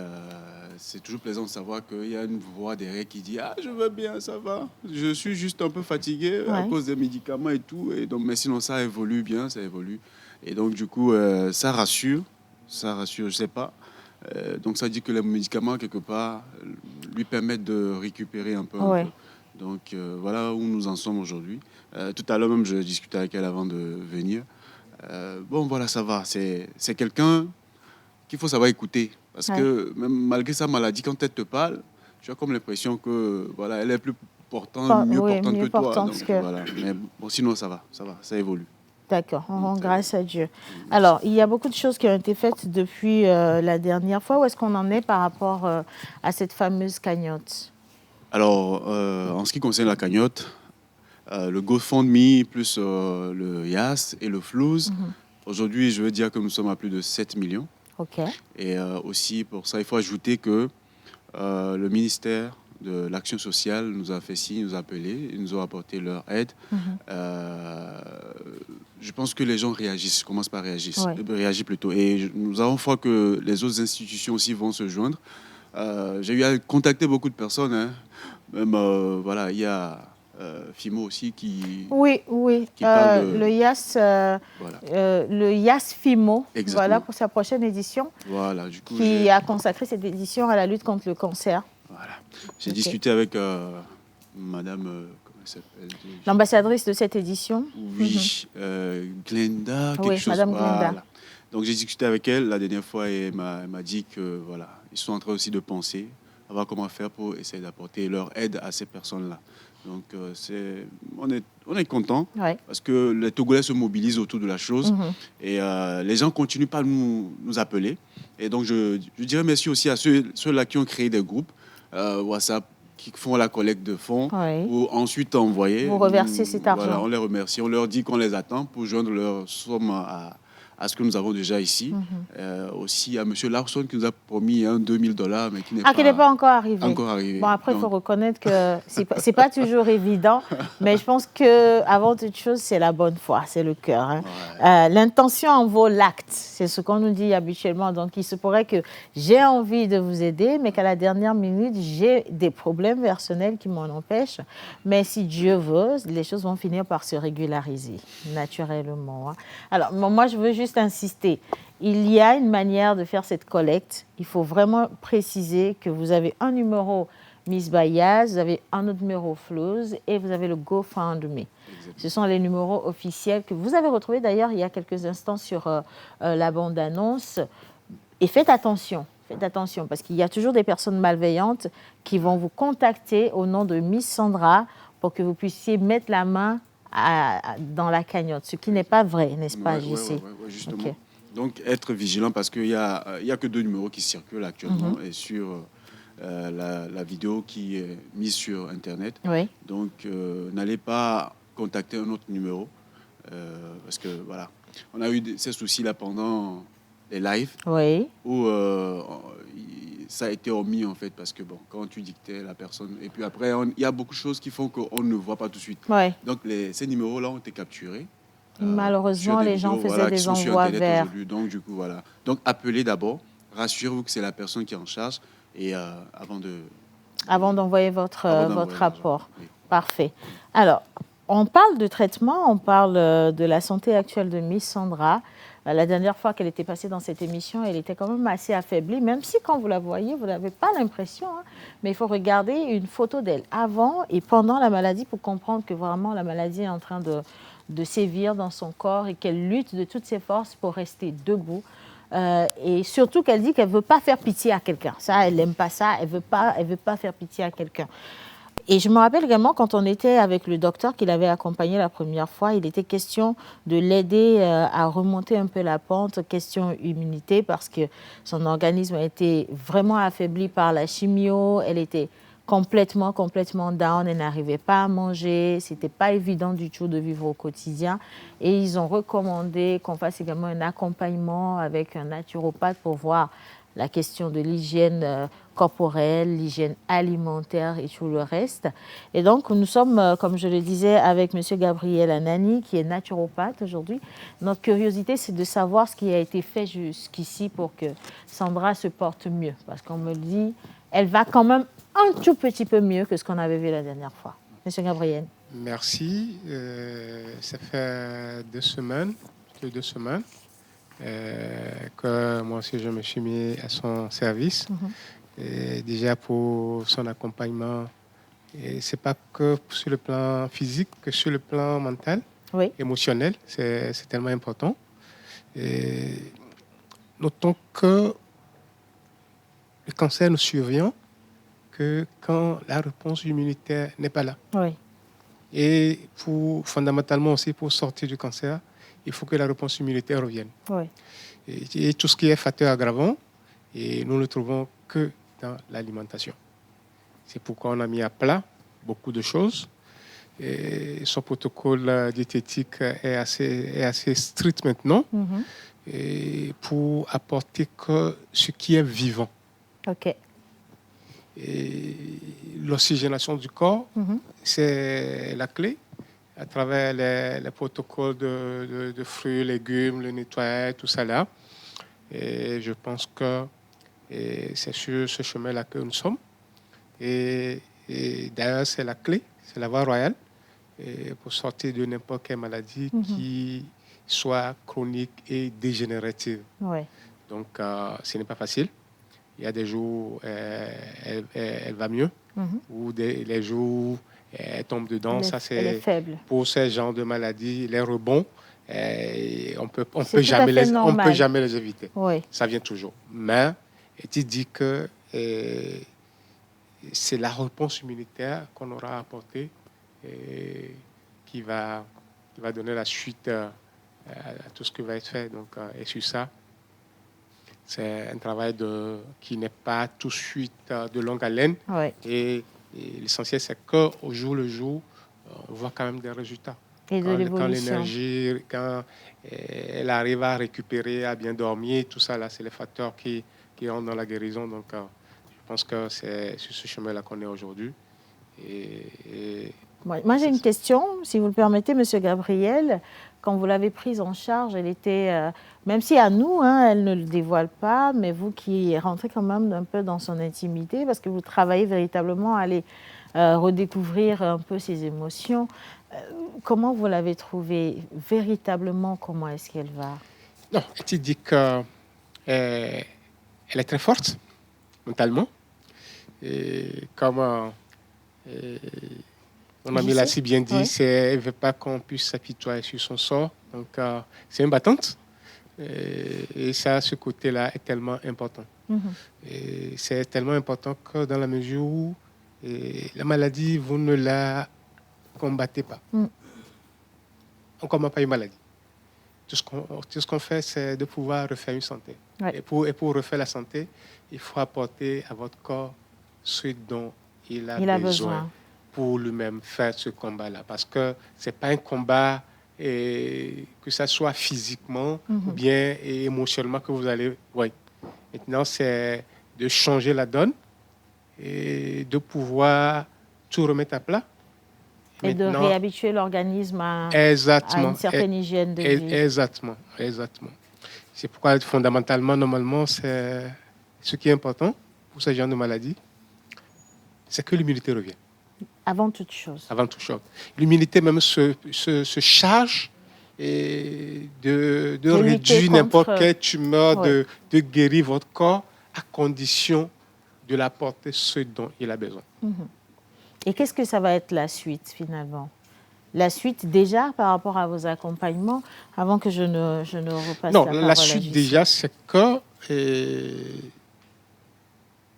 c'est toujours plaisant de savoir qu'il y a une voix derrière qui dit « Ah, je vais bien, ça va. Je suis juste un peu fatigué à cause des médicaments et tout. » Et donc, mais sinon, ça évolue bien, ça évolue. Et donc, du coup, ça rassure, je sais pas. Donc, ça dit que les médicaments, quelque part, lui permettent de récupérer un peu. Un peu. Donc, voilà où nous en sommes aujourd'hui. Tout à l'heure même, je discutais avec elle avant de venir. Bon, voilà, ça va. C'est quelqu'un qu'il faut savoir écouter. Parce que même malgré sa maladie, quand elle te parle, tu as comme l'impression que voilà, elle est plus portante, mieux portante que toi. Donc, voilà. Mais bon, sinon, ça va, ça évolue. D'accord, on rend grâce à Dieu. Alors, il y a beaucoup de choses qui ont été faites depuis la dernière fois. Où est-ce qu'on en est par rapport à cette fameuse cagnotte? Alors, en ce qui concerne la cagnotte, le GoFundMe plus le YAS et le Flouze, aujourd'hui, je veux dire que nous sommes à plus de 7 millions. Okay. Et aussi, pour ça, il faut ajouter que le ministère de l'Action sociale nous a fait signe, nous a appelés, ils nous ont apporté leur aide. Je pense que les gens réagissent, commencent par réagir plutôt. Et nous avons foi que les autres institutions aussi vont se joindre. J'ai eu à contacter beaucoup de personnes. Hein. Même, voilà, il y a Fimo aussi qui... Oui. Qui parle de... le YAS Fimo, voilà, pour sa prochaine édition. Voilà, du coup, qui a consacré cette édition à la lutte contre le cancer. Voilà. J'ai discuté avec madame... comment elle s'appelle? L'ambassadrice de cette édition. Oui, Glenda, quelque chose. Madame Glenda. Voilà. Donc j'ai discuté avec elle la dernière fois et elle m'a dit que voilà, ils sont en train aussi de penser à voir comment faire pour essayer d'apporter leur aide à ces personnes-là. Donc on est content parce que les Togolais se mobilisent autour de la chose et les gens continuent pas à nous appeler. Et donc je dirais merci aussi à ceux-là qui ont créé des groupes WhatsApp qui font la collecte de fonds pour ensuite envoyer. Vous reversez cet argent. Voilà, on les remercie. On leur dit qu'on les attend pour joindre leur somme à ce que nous avons déjà ici. Aussi à M. Larson qui nous a promis $2000, mais qui n'est pas encore arrivé. Bon, après, il faut reconnaître que c'est pas toujours évident, mais je pense qu'avant toute chose, c'est la bonne foi, c'est le cœur. Hein. L'intention en vaut l'acte, c'est ce qu'on nous dit habituellement. Donc, il se pourrait que j'ai envie de vous aider, mais qu'à la dernière minute, j'ai des problèmes personnels qui m'en empêchent. Mais si Dieu veut, les choses vont finir par se régulariser, naturellement. Hein. Alors, moi, je veux juste insister. Il y a une manière de faire cette collecte. Il faut vraiment préciser que vous avez un numéro Miss Bayaz, vous avez un autre numéro Flouze et vous avez le GoFundMe. Ce sont les numéros officiels que vous avez retrouvés d'ailleurs il y a quelques instants sur la bande-annonce. Et faites attention parce qu'il y a toujours des personnes malveillantes qui vont vous contacter au nom de Miss Sandra pour que vous puissiez mettre la main dans la cagnotte, ce qui n'est pas vrai, n'est-ce pas, JC? Oui, justement. Okay. Donc, être vigilant parce qu'il n'y a que 2 numéros qui circulent actuellement et sur la vidéo qui est mise sur Internet. Oui. Donc, n'allez pas contacter un autre numéro parce que, voilà, on a eu ces soucis-là pendant les lives Oui. où ça a été omis, en fait, parce que, bon, quand tu dictais la personne, et puis après, il y a beaucoup de choses qui font qu'on ne voit pas tout de suite. Oui. Donc, ces numéros-là ont été capturés. Malheureusement, sur des les gens vidéos, faisaient qui des sont sur envois Internet vers... aujourd'hui. Donc, du coup, voilà. Donc, appelez d'abord. Rassurez-vous que c'est la personne qui est en charge et Avant d'envoyer votre d'envoyer rapport. l'argent. Oui. Parfait. Alors, on parle de traitement, on parle de la santé actuelle de Miss Sandra. La dernière fois qu'elle était passée dans cette émission, elle était quand même assez affaiblie, même si quand vous la voyez, vous n'avez pas l'impression. Hein, mais il faut regarder une photo d'elle avant et pendant la maladie pour comprendre que vraiment la maladie est en train de sévir dans son corps et qu'elle lutte de toutes ses forces pour rester debout. Et surtout qu'elle dit qu'elle ne veut pas faire pitié à quelqu'un. Ça, elle n'aime pas ça, elle veut pas faire pitié à quelqu'un. Et je me rappelle également quand on était avec le docteur qui l'avait accompagné la première fois, il était question de l'aider à remonter un peu la pente, question immunité, parce que son organisme a été vraiment affaibli par la chimio, elle était complètement down, elle n'arrivait pas à manger, c'était pas évident du tout de vivre au quotidien. Et ils ont recommandé qu'on fasse également un accompagnement avec un naturopathe pour voir la question de l'hygiène corporelle, l'hygiène alimentaire et tout le reste. Et donc, nous sommes, comme je le disais, avec M. Gabriel Anani, qui est naturopathe aujourd'hui. Notre curiosité, c'est de savoir ce qui a été fait jusqu'ici pour que Sandra se porte mieux. Parce qu'on me dit, elle va quand même un tout petit peu mieux que ce qu'on avait vu la dernière fois. M. Gabriel. Merci. Ça fait 2 semaines, que moi aussi je me suis mis à son service. Et déjà pour son accompagnement, ce n'est pas que sur le plan physique, que sur le plan mental, émotionnel, c'est tellement important. Et notons que le cancer ne survient que quand la réponse immunitaire n'est pas là. Oui. Et fondamentalement aussi, pour sortir du cancer, il faut que la réponse immunitaire revienne. Oui. Et tout ce qui est facteur aggravant, et nous ne le trouvons que dans l'alimentation. C'est pourquoi on a mis à plat beaucoup de choses. Et son protocole diététique est assez strict maintenant, et pour apporter que ce qui est vivant. OK. Et l'oxygénation du corps, c'est la clé. À travers les protocoles de fruits, légumes, le nettoyage, tout ça là. Et je pense que c'est sur ce chemin-là que nous sommes. Et d'ailleurs, c'est la clé, c'est la voie royale pour sortir de n'importe quelle maladie qui soit chronique et dégénérative. Ouais. Donc, ce n'est pas facile. Il y a des jours, elle va mieux, ou les jours, elle tombe dedans. Elle ça, elle est faible. pour ce genre de maladie, les rebonds, on peut jamais les éviter. Oui. Ça vient toujours. Mais tu dis que c'est la réponse immunitaire qu'on aura apportée qui va donner la suite à tout ce qui va être fait. Donc, et sur ça, c'est un travail qui n'est pas tout de suite de longue haleine. Oui. Et l'essentiel, c'est qu'au jour le jour, on voit quand même des résultats. Et de l'évolution. Quand l'énergie, quand elle arrive à récupérer, à bien dormir, tout ça, là, c'est les facteurs qui rentrent dans la guérison. Donc, je pense que c'est sur ce chemin-là qu'on est aujourd'hui. Moi, j'ai une question, si vous le permettez, M. Gabriel. Quand vous l'avez prise en charge, elle était, même si à nous, elle ne le dévoile pas, mais vous qui rentrez quand même un peu dans son intimité, parce que vous travaillez véritablement à aller redécouvrir un peu ses émotions. Comment vous l'avez trouvée véritablement? Comment est-ce qu'elle va? Non, tu dis qu'elle est très forte mentalement. Et comme mon ami l'a si bien dit, elle ne veut pas qu'on puisse s'apitoyer sur son sort. Donc, c'est une battante. Et ça, ce côté-là est tellement important. Et c'est tellement important que dans la mesure où la maladie, vous ne la combattez pas. On ne combat pas une maladie. Tout ce qu'on fait, c'est de pouvoir refaire une santé. Ouais. Et pour refaire la santé, il faut apporter à votre corps ce dont il a Il a besoin besoin. pour lui-même faire ce combat-là. Parce que ce n'est pas un combat, que ce soit physiquement ou bien émotionnellement que vous allez... Oui. Maintenant, c'est de changer la donne et de pouvoir tout remettre à plat. Et de Maintenant, réhabituer l'organisme à exactement, une certaine hygiène de vie. Exactement. C'est pourquoi, fondamentalement, normalement, c'est ce qui est important pour ce genre de maladie, c'est que l'immunité revienne. Avant toute chose. Avant toute chose. L'immunité même se charge et de réduire n'importe quelle tumeur, de guérir votre corps à condition de l'apporter ce dont il a besoin. Et qu'est-ce que ça va être la suite finalement? La suite déjà par rapport à vos accompagnements, avant que je ne repasse non, la parole la à suite JC. déjà, c'est que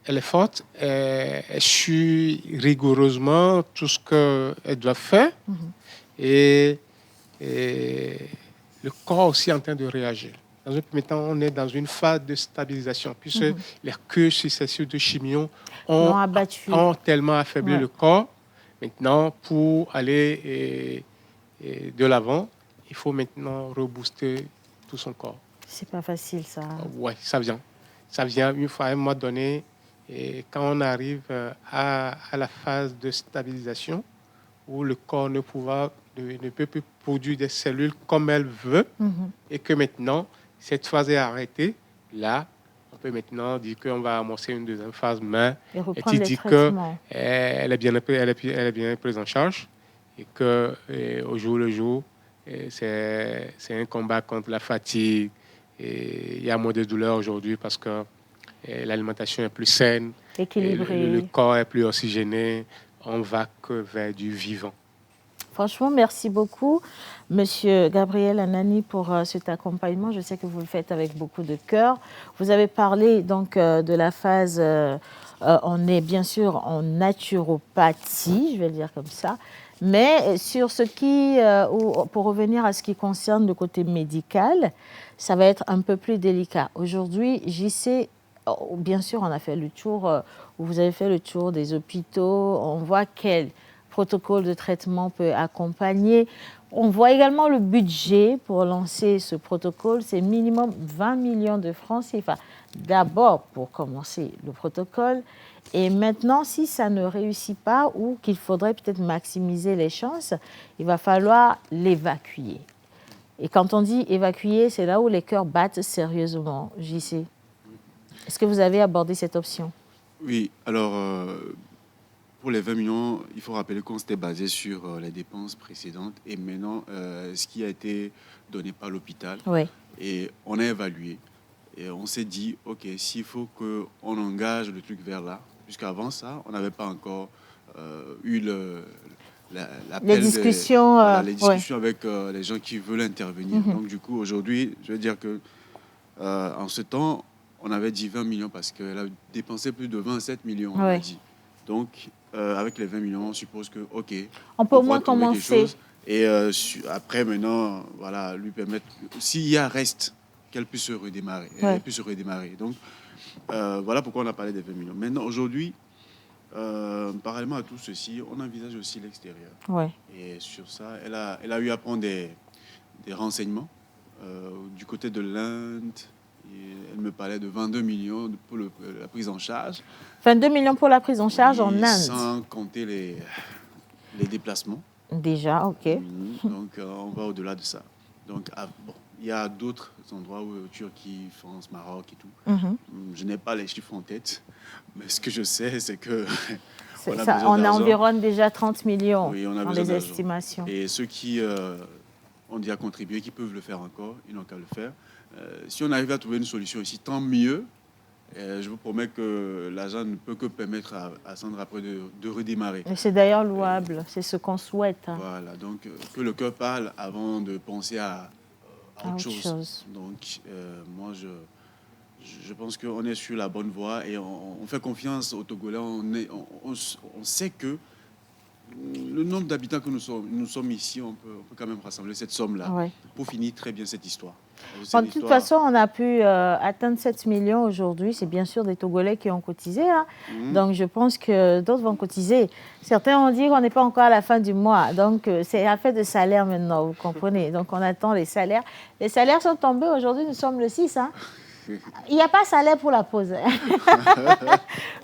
elle est forte, elle suit rigoureusement tout ce qu'elle doit faire et le corps aussi est en train de réagir. Dans un premier temps, on est dans une phase de stabilisation, puisque les cures successives de chimio ont tellement affaibli le corps. Maintenant, pour aller de l'avant, il faut maintenant rebooster tout son corps. C'est pas facile, ça. Oui, ça vient. Ça vient une fois à un moment donné. Et quand on arrive à la phase de stabilisation, où le corps ne peut plus produire des cellules comme elle veut, et que maintenant, cette phase est arrêtée, là, on peut maintenant dire qu'on va amorcer une deuxième phase, mais tu dis qu'elle est bien prise en charge et qu'au jour le jour, c'est un combat contre la fatigue. Et il y a moins de douleur aujourd'hui parce que l'alimentation est plus saine, équilibrée. Le corps est plus oxygéné, on va que vers du vivant. Franchement, merci beaucoup, Monsieur Gabriel Anani, pour cet accompagnement. Je sais que vous le faites avec beaucoup de cœur. Vous avez parlé donc de la phase, on est bien sûr en naturopathie, je vais le dire comme ça, mais sur ce qui, pour revenir à ce qui concerne le côté médical, ça va être un peu plus délicat. Aujourd'hui, JC, bien sûr, on a fait le tour, vous avez fait le tour des hôpitaux, on voit quel protocole de traitement peut accompagner. On voit également le budget pour lancer ce protocole, c'est minimum 20 millions de francs CFA. D'abord pour commencer le protocole, et maintenant, si ça ne réussit pas ou qu'il faudrait peut-être maximiser les chances, il va falloir l'évacuer. Et quand on dit évacuer, c'est là où les cœurs battent sérieusement, JC. Est-ce que vous avez abordé cette option? Oui, alors pour les 20 millions, il faut rappeler qu'on s'était basé sur les dépenses précédentes et maintenant ce qui a été donné par l'hôpital. Oui. Et on a évalué et on s'est dit, OK, s'il faut qu'on engage le truc vers là, puisqu'avant ça, on n'avait pas encore eu les discussions, avec les gens qui veulent intervenir. Donc du coup, aujourd'hui, je veux dire que en ce temps, on avait dit 20 millions parce qu'elle a dépensé plus de 27 millions, on a dit. Donc, avec les 20 millions, on suppose que, OK, on peut au moins commencer. Et après, maintenant, voilà, lui permettre, s'il y a reste, qu'elle puisse se redémarrer. Elle puisse se redémarrer. Donc, voilà pourquoi on a parlé des 20 millions. Maintenant, aujourd'hui, parallèlement à tout ceci, on envisage aussi l'extérieur. Et sur ça, elle a eu à prendre des renseignements du côté de l'Inde. Elle me parlait de 22 millions pour la prise en charge. 22 millions pour la prise en charge en Inde. Sans compter les déplacements. Déjà, OK. Donc, on va au-delà de ça. Donc, il y a d'autres endroits, Turquie, France, Maroc et tout. Je n'ai pas les chiffres en tête, mais ce que je sais, c'est que on environne déjà 30 millions dans les estimations. Et ceux qui ont déjà contribué, qui peuvent le faire encore, ils n'ont qu'à le faire. Si on arrive à trouver une solution ici, tant mieux. Je vous promets que l'argent ne peut que permettre à Sandra après de redémarrer. Et c'est d'ailleurs louable, c'est ce qu'on souhaite. Voilà, donc que le cœur parle avant de penser à autre chose. Donc moi, je pense qu'on est sur la bonne voie et on fait confiance aux Togolais. On sait que le nombre d'habitants que nous sommes ici, on peut quand même rassembler cette somme-là pour finir très bien cette histoire. Bon, de toute façon, on a pu atteindre 7 millions aujourd'hui. C'est bien sûr des Togolais qui ont cotisé. Hein. Donc, je pense que d'autres vont cotiser. Certains ont dit qu'on n'est pas encore à la fin du mois. Donc, c'est affaire de salaire maintenant, vous comprenez. Donc, on attend les salaires. Les salaires sont tombés. Aujourd'hui, nous sommes le 6. Hein. Il n'y a pas salaire pour la pause.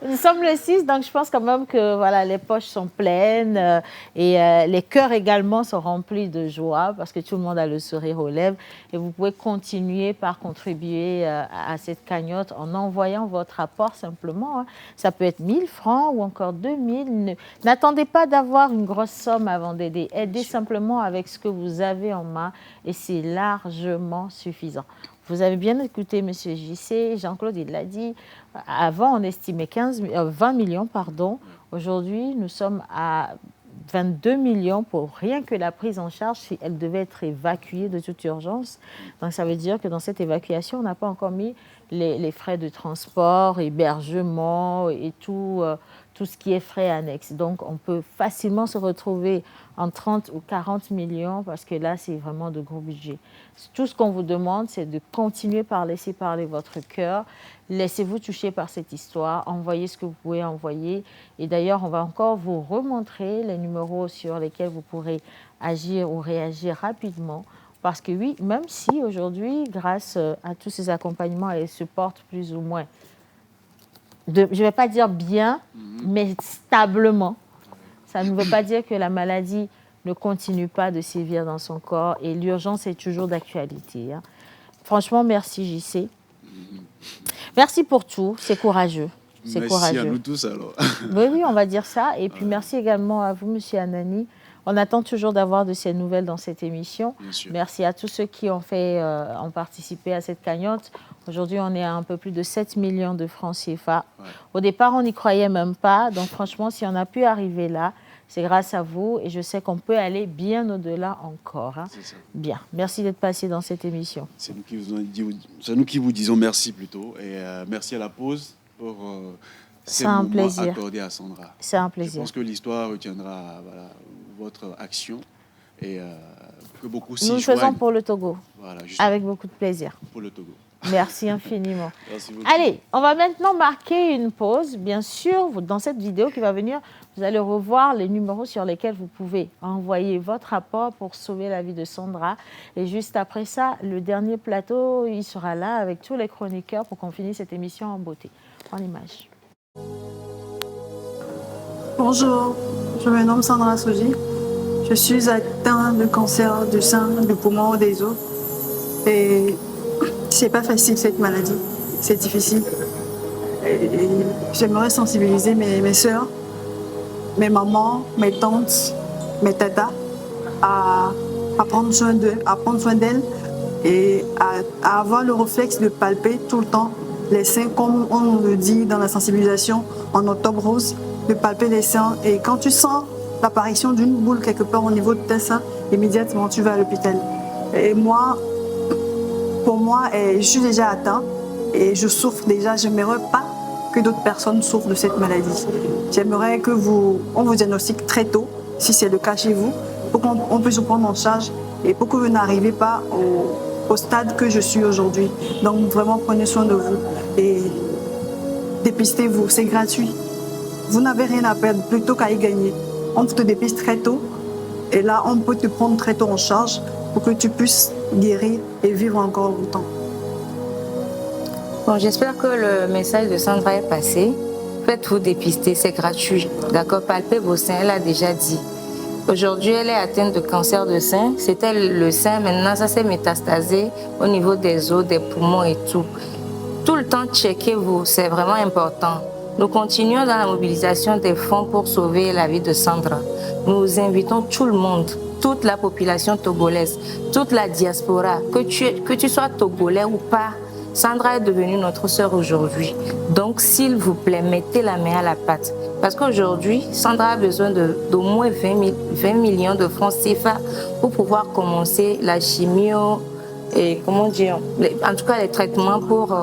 Nous sommes le 6, donc je pense quand même que voilà, les poches sont pleines et les cœurs également sont remplis de joie parce que tout le monde a le sourire aux lèvres. Et vous pouvez continuer par contribuer à cette cagnotte en envoyant votre apport simplement. Hein. Ça peut être 1 000 francs ou encore 2 000. N'attendez pas d'avoir une grosse somme avant d'aider. Aidez simplement avec ce que vous avez en main et c'est largement suffisant. Vous avez bien écouté M. JC, Jean-Claude, il l'a dit. Avant, on estimait 20 millions. Aujourd'hui, nous sommes à 22 millions pour rien que la prise en charge si elle devait être évacuée de toute urgence. Donc, ça veut dire que dans cette évacuation, on n'a pas encore mis les frais de transport, hébergement et tout ce qui est frais annexes. Donc, on peut facilement se retrouver en 30 ou 40 millions parce que là, c'est vraiment de gros budgets. Tout ce qu'on vous demande, c'est de continuer par laisser parler votre cœur. Laissez-vous toucher par cette histoire. Envoyez ce que vous pouvez envoyer. Et d'ailleurs, on va encore vous remontrer les numéros sur lesquels vous pourrez agir ou réagir rapidement. Parce que oui, même si aujourd'hui, grâce à tous ces accompagnements, elle se porte plus ou moins, je ne vais pas dire bien, mais stablement. Ça ne veut pas dire que la maladie ne continue pas de sévir dans son corps et l'urgence est toujours d'actualité. Hein. Franchement, merci JC. Merci pour tout, c'est courageux. C'est courageux. À nous tous alors. Oui, on va dire ça. Et puis merci également à vous, Monsieur Anani. On attend toujours d'avoir de ces nouvelles dans cette émission. Merci à tous ceux qui ont participé à cette cagnotte. Aujourd'hui, on est à un peu plus de 7 millions de francs CFA. Ouais. Au départ, on n'y croyait même pas. Donc franchement, si on a pu arriver là, c'est grâce à vous. Et je sais qu'on peut aller bien au-delà encore. Hein. C'est ça. Bien. Merci d'être passé dans cette émission. C'est nous qui vous disons merci plutôt. Et merci à la pause pour ces moments accordés à Sandra. C'est un plaisir. Je pense que l'histoire retiendra votre action et que beaucoup s'y joignent. Nous le faisons pour le Togo. Voilà, avec beaucoup de plaisir. Pour le Togo. Merci infiniment. Merci beaucoup. Allez, on va maintenant marquer une pause. Bien sûr, dans cette vidéo qui va venir, vous allez revoir les numéros sur lesquels vous pouvez envoyer votre apport pour sauver la vie de Sandra. Et juste après ça, le dernier plateau, il sera là avec tous les chroniqueurs pour qu'on finisse cette émission en beauté. En image. Bonjour, je me nomme Sandra Soji. Je suis atteinte de cancer du sein, du poumon, des os. Et c'est pas facile cette maladie, c'est difficile. J'aimerais sensibiliser mes soeurs, mes mamans, mes tantes, mes tatas à prendre soin d'elles et à avoir le réflexe de palper tout le temps les seins, comme on le dit dans la sensibilisation en octobre rose, de palper les seins. Et quand tu sens l'apparition d'une boule quelque part au niveau de tes seins, immédiatement tu vas à l'hôpital. Et pour moi, je suis déjà atteinte et je souffre déjà. J'aimerais pas que d'autres personnes souffrent de cette maladie. J'aimerais on vous diagnostique très tôt, si c'est le cas chez vous, pour qu'on puisse vous prendre en charge et pour que vous n'arrivez pas au stade que je suis aujourd'hui. Donc vraiment, prenez soin de vous et dépistez-vous, c'est gratuit. Vous n'avez rien à perdre, plutôt qu'à y gagner. On te dépiste très tôt et là, on peut te prendre très tôt en charge pour que tu puisses guérir et vivre encore longtemps. Bon, j'espère que le message de Sandra est passé. Faites-vous dépister, c'est gratuit. D'accord, palpez vos seins, elle a déjà dit. Aujourd'hui, elle est atteinte de cancer de sein. C'était le sein, maintenant ça s'est métastasé au niveau des os, des poumons et tout. Tout le temps, checkez-vous, c'est vraiment important. Nous continuons dans la mobilisation des fonds pour sauver la vie de Sandra. Nous invitons tout le monde, toute la population togolaise, toute la diaspora, que tu sois togolais ou pas, Sandra est devenue notre sœur aujourd'hui. Donc, s'il vous plaît, mettez la main à la pâte. Parce qu'aujourd'hui, Sandra a besoin d'au moins 20 millions de francs CFA pour pouvoir commencer la chimio et, en tout cas, les traitements pour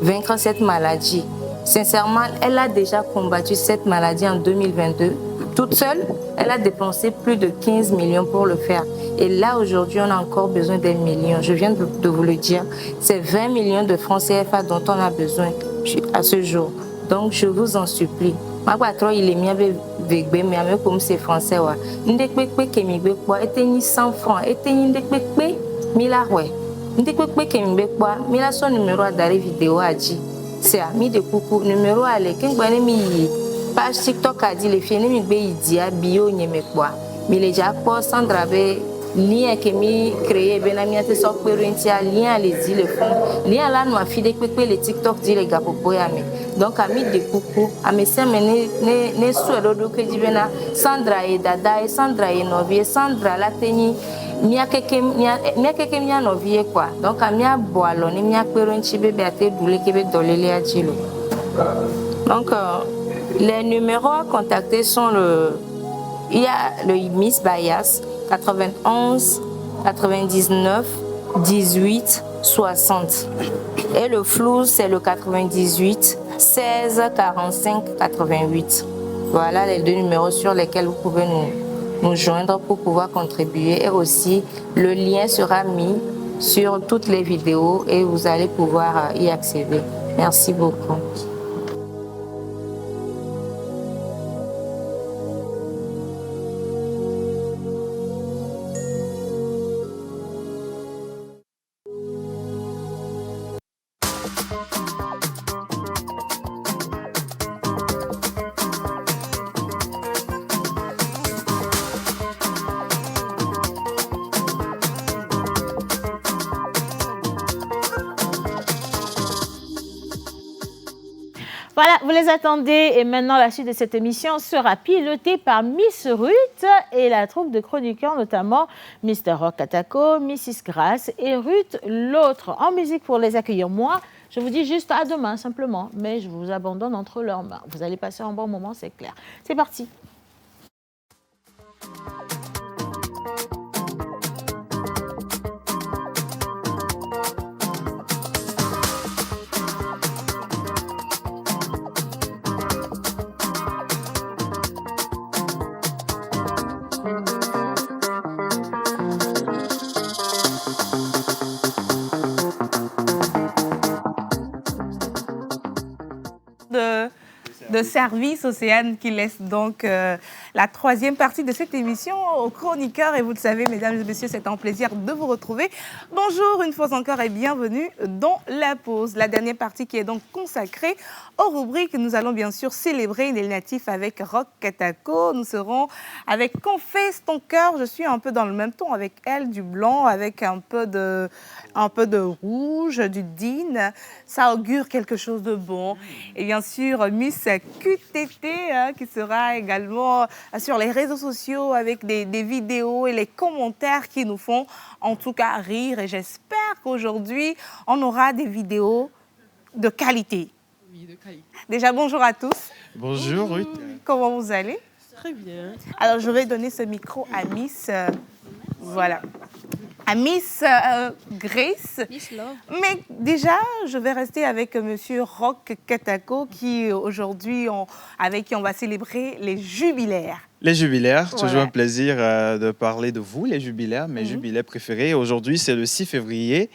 vaincre cette maladie. Sincèrement, elle a déjà combattu cette maladie en 2022. Toute seule, elle a dépensé plus de 15 millions pour le faire. Et là, aujourd'hui, on a encore besoin des millions. Je viens de vous le dire. C'est 20 millions de francs CFA dont on a besoin à ce jour. Donc, je vous en supplie. Ma patron, il est mis avec Vegbe, mais comme c'est français, ndekpekpe kemigbe kwa eteni 100 francs, eteni ndekpekpe mila ouais. Ndekpekpe kemigbe kwa mila son numéro à dari vidéo a dit. C'est à mi de coucou numéro à le kengwane mi page TikTok a dit les filles mi be idia bio nyeme kwa. Mi le ja kwa Sandra be lien que mi créé benamiate sok perentia lien les dit le fond lien là nous a fait dekpekpe le TikTok dit les gars pour yami. Donc ami de coucou a me semene ne suero do que dibena Sandra et dada et Sandra et novie Sandra la teni mia keke mia novie quoi. Donc a mia boalo ni mia perenchi bébé a te doule que be dolele a dilo. Donc les numéros à contacter sont il y a le Miss Bayas 91 99 18 60 et le flou c'est le 98 16 45 88. Voilà les deux numéros sur lesquels vous pouvez nous joindre pour pouvoir contribuer et aussi le lien sera mis sur toutes les vidéos et vous allez pouvoir y accéder. Merci beaucoup. Voilà, vous les attendez et maintenant la suite de cette émission sera pilotée par Miss Ruth et la troupe de chroniqueurs, notamment Mr. Rock Katako, Mrs. Grace et Ruth l'autre. En musique pour les accueillir. Moi, je vous dis juste à demain simplement, mais je vous abandonne entre leurs mains. Vous allez passer un bon moment, c'est clair. C'est parti. De service, Océane, qui laisse donc la troisième partie de cette émission aux chroniqueurs. Et vous le savez, mesdames et messieurs, c'est un plaisir de vous retrouver. Bonjour une fois encore et bienvenue dans La Pause, la dernière partie qui est donc consacrée aux rubriques. Nous allons bien sûr célébrer les natifs avec Rock Katako. Nous serons avec Confesse ton cœur. Je suis un peu dans le même ton avec elle, du blanc, avec un peu de rouge, du din. Ça augure quelque chose de bon. Et bien sûr, Miss QTT qui sera également sur les réseaux sociaux avec des vidéos et les commentaires qui nous font en tout cas rire. Et j'espère qu'aujourd'hui, on aura des vidéos de qualité. Oui, de qualité. Déjà, bonjour à tous. Bonjour Ruth. Comment vous allez? Très bien. Alors, je vais donner ce micro à Miss... voilà. À Miss Grace. Miss Love. Mais déjà, je vais rester avec Monsieur Rock Katako qui aujourd'hui, avec qui on va célébrer les jubilaires. Les jubilaires, toujours un plaisir de parler de vous, les jubilaires, mes jubilaires préférés. Aujourd'hui, c'est le 6 février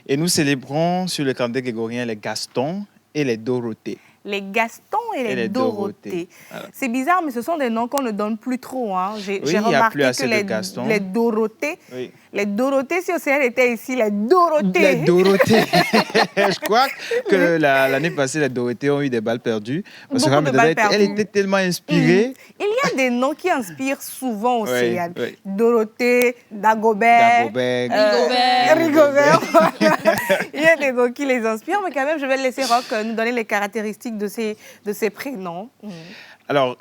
et nous célébrons sur le calendrier grégorien les Gaston et les Dorothée. Les Gaston et les Dorothée. Voilà. C'est bizarre, mais ce sont des noms qu'on ne donne plus trop. Hein. J'ai remarqué que les Dorothée, les Dorothée, si Océane était ici, les Dorothée. Les Dorothée. Je crois que l'année passée, les Dorothée ont eu des balles perdues. Parce que elle était tellement inspirée. Il y a des noms qui inspirent souvent Océane. Dorothée, Dagobert, Rigobert. Il y a des noms qui les inspirent, mais quand même, je vais laisser Rock nous donner les caractéristiques de ces prénoms. Alors,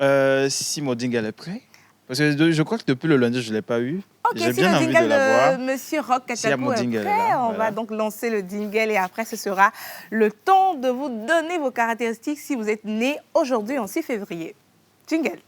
si mon jingle est prêt, parce que je crois que depuis le lundi, je ne l'ai pas eu. Ok, si le jingle de Monsieur Rock Katako est prêt, on va donc lancer le jingle et après, ce sera le temps de vous donner vos caractéristiques si vous êtes né aujourd'hui en 6 février. Jingle.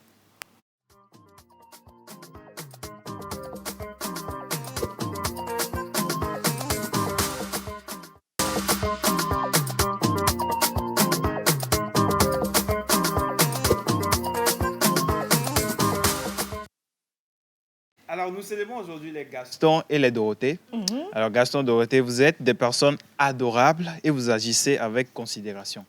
Alors, nous célébrons aujourd'hui les Gaston et les Dorothée. Alors, Gaston, Dorothée, vous êtes des personnes adorables et vous agissez avec considération.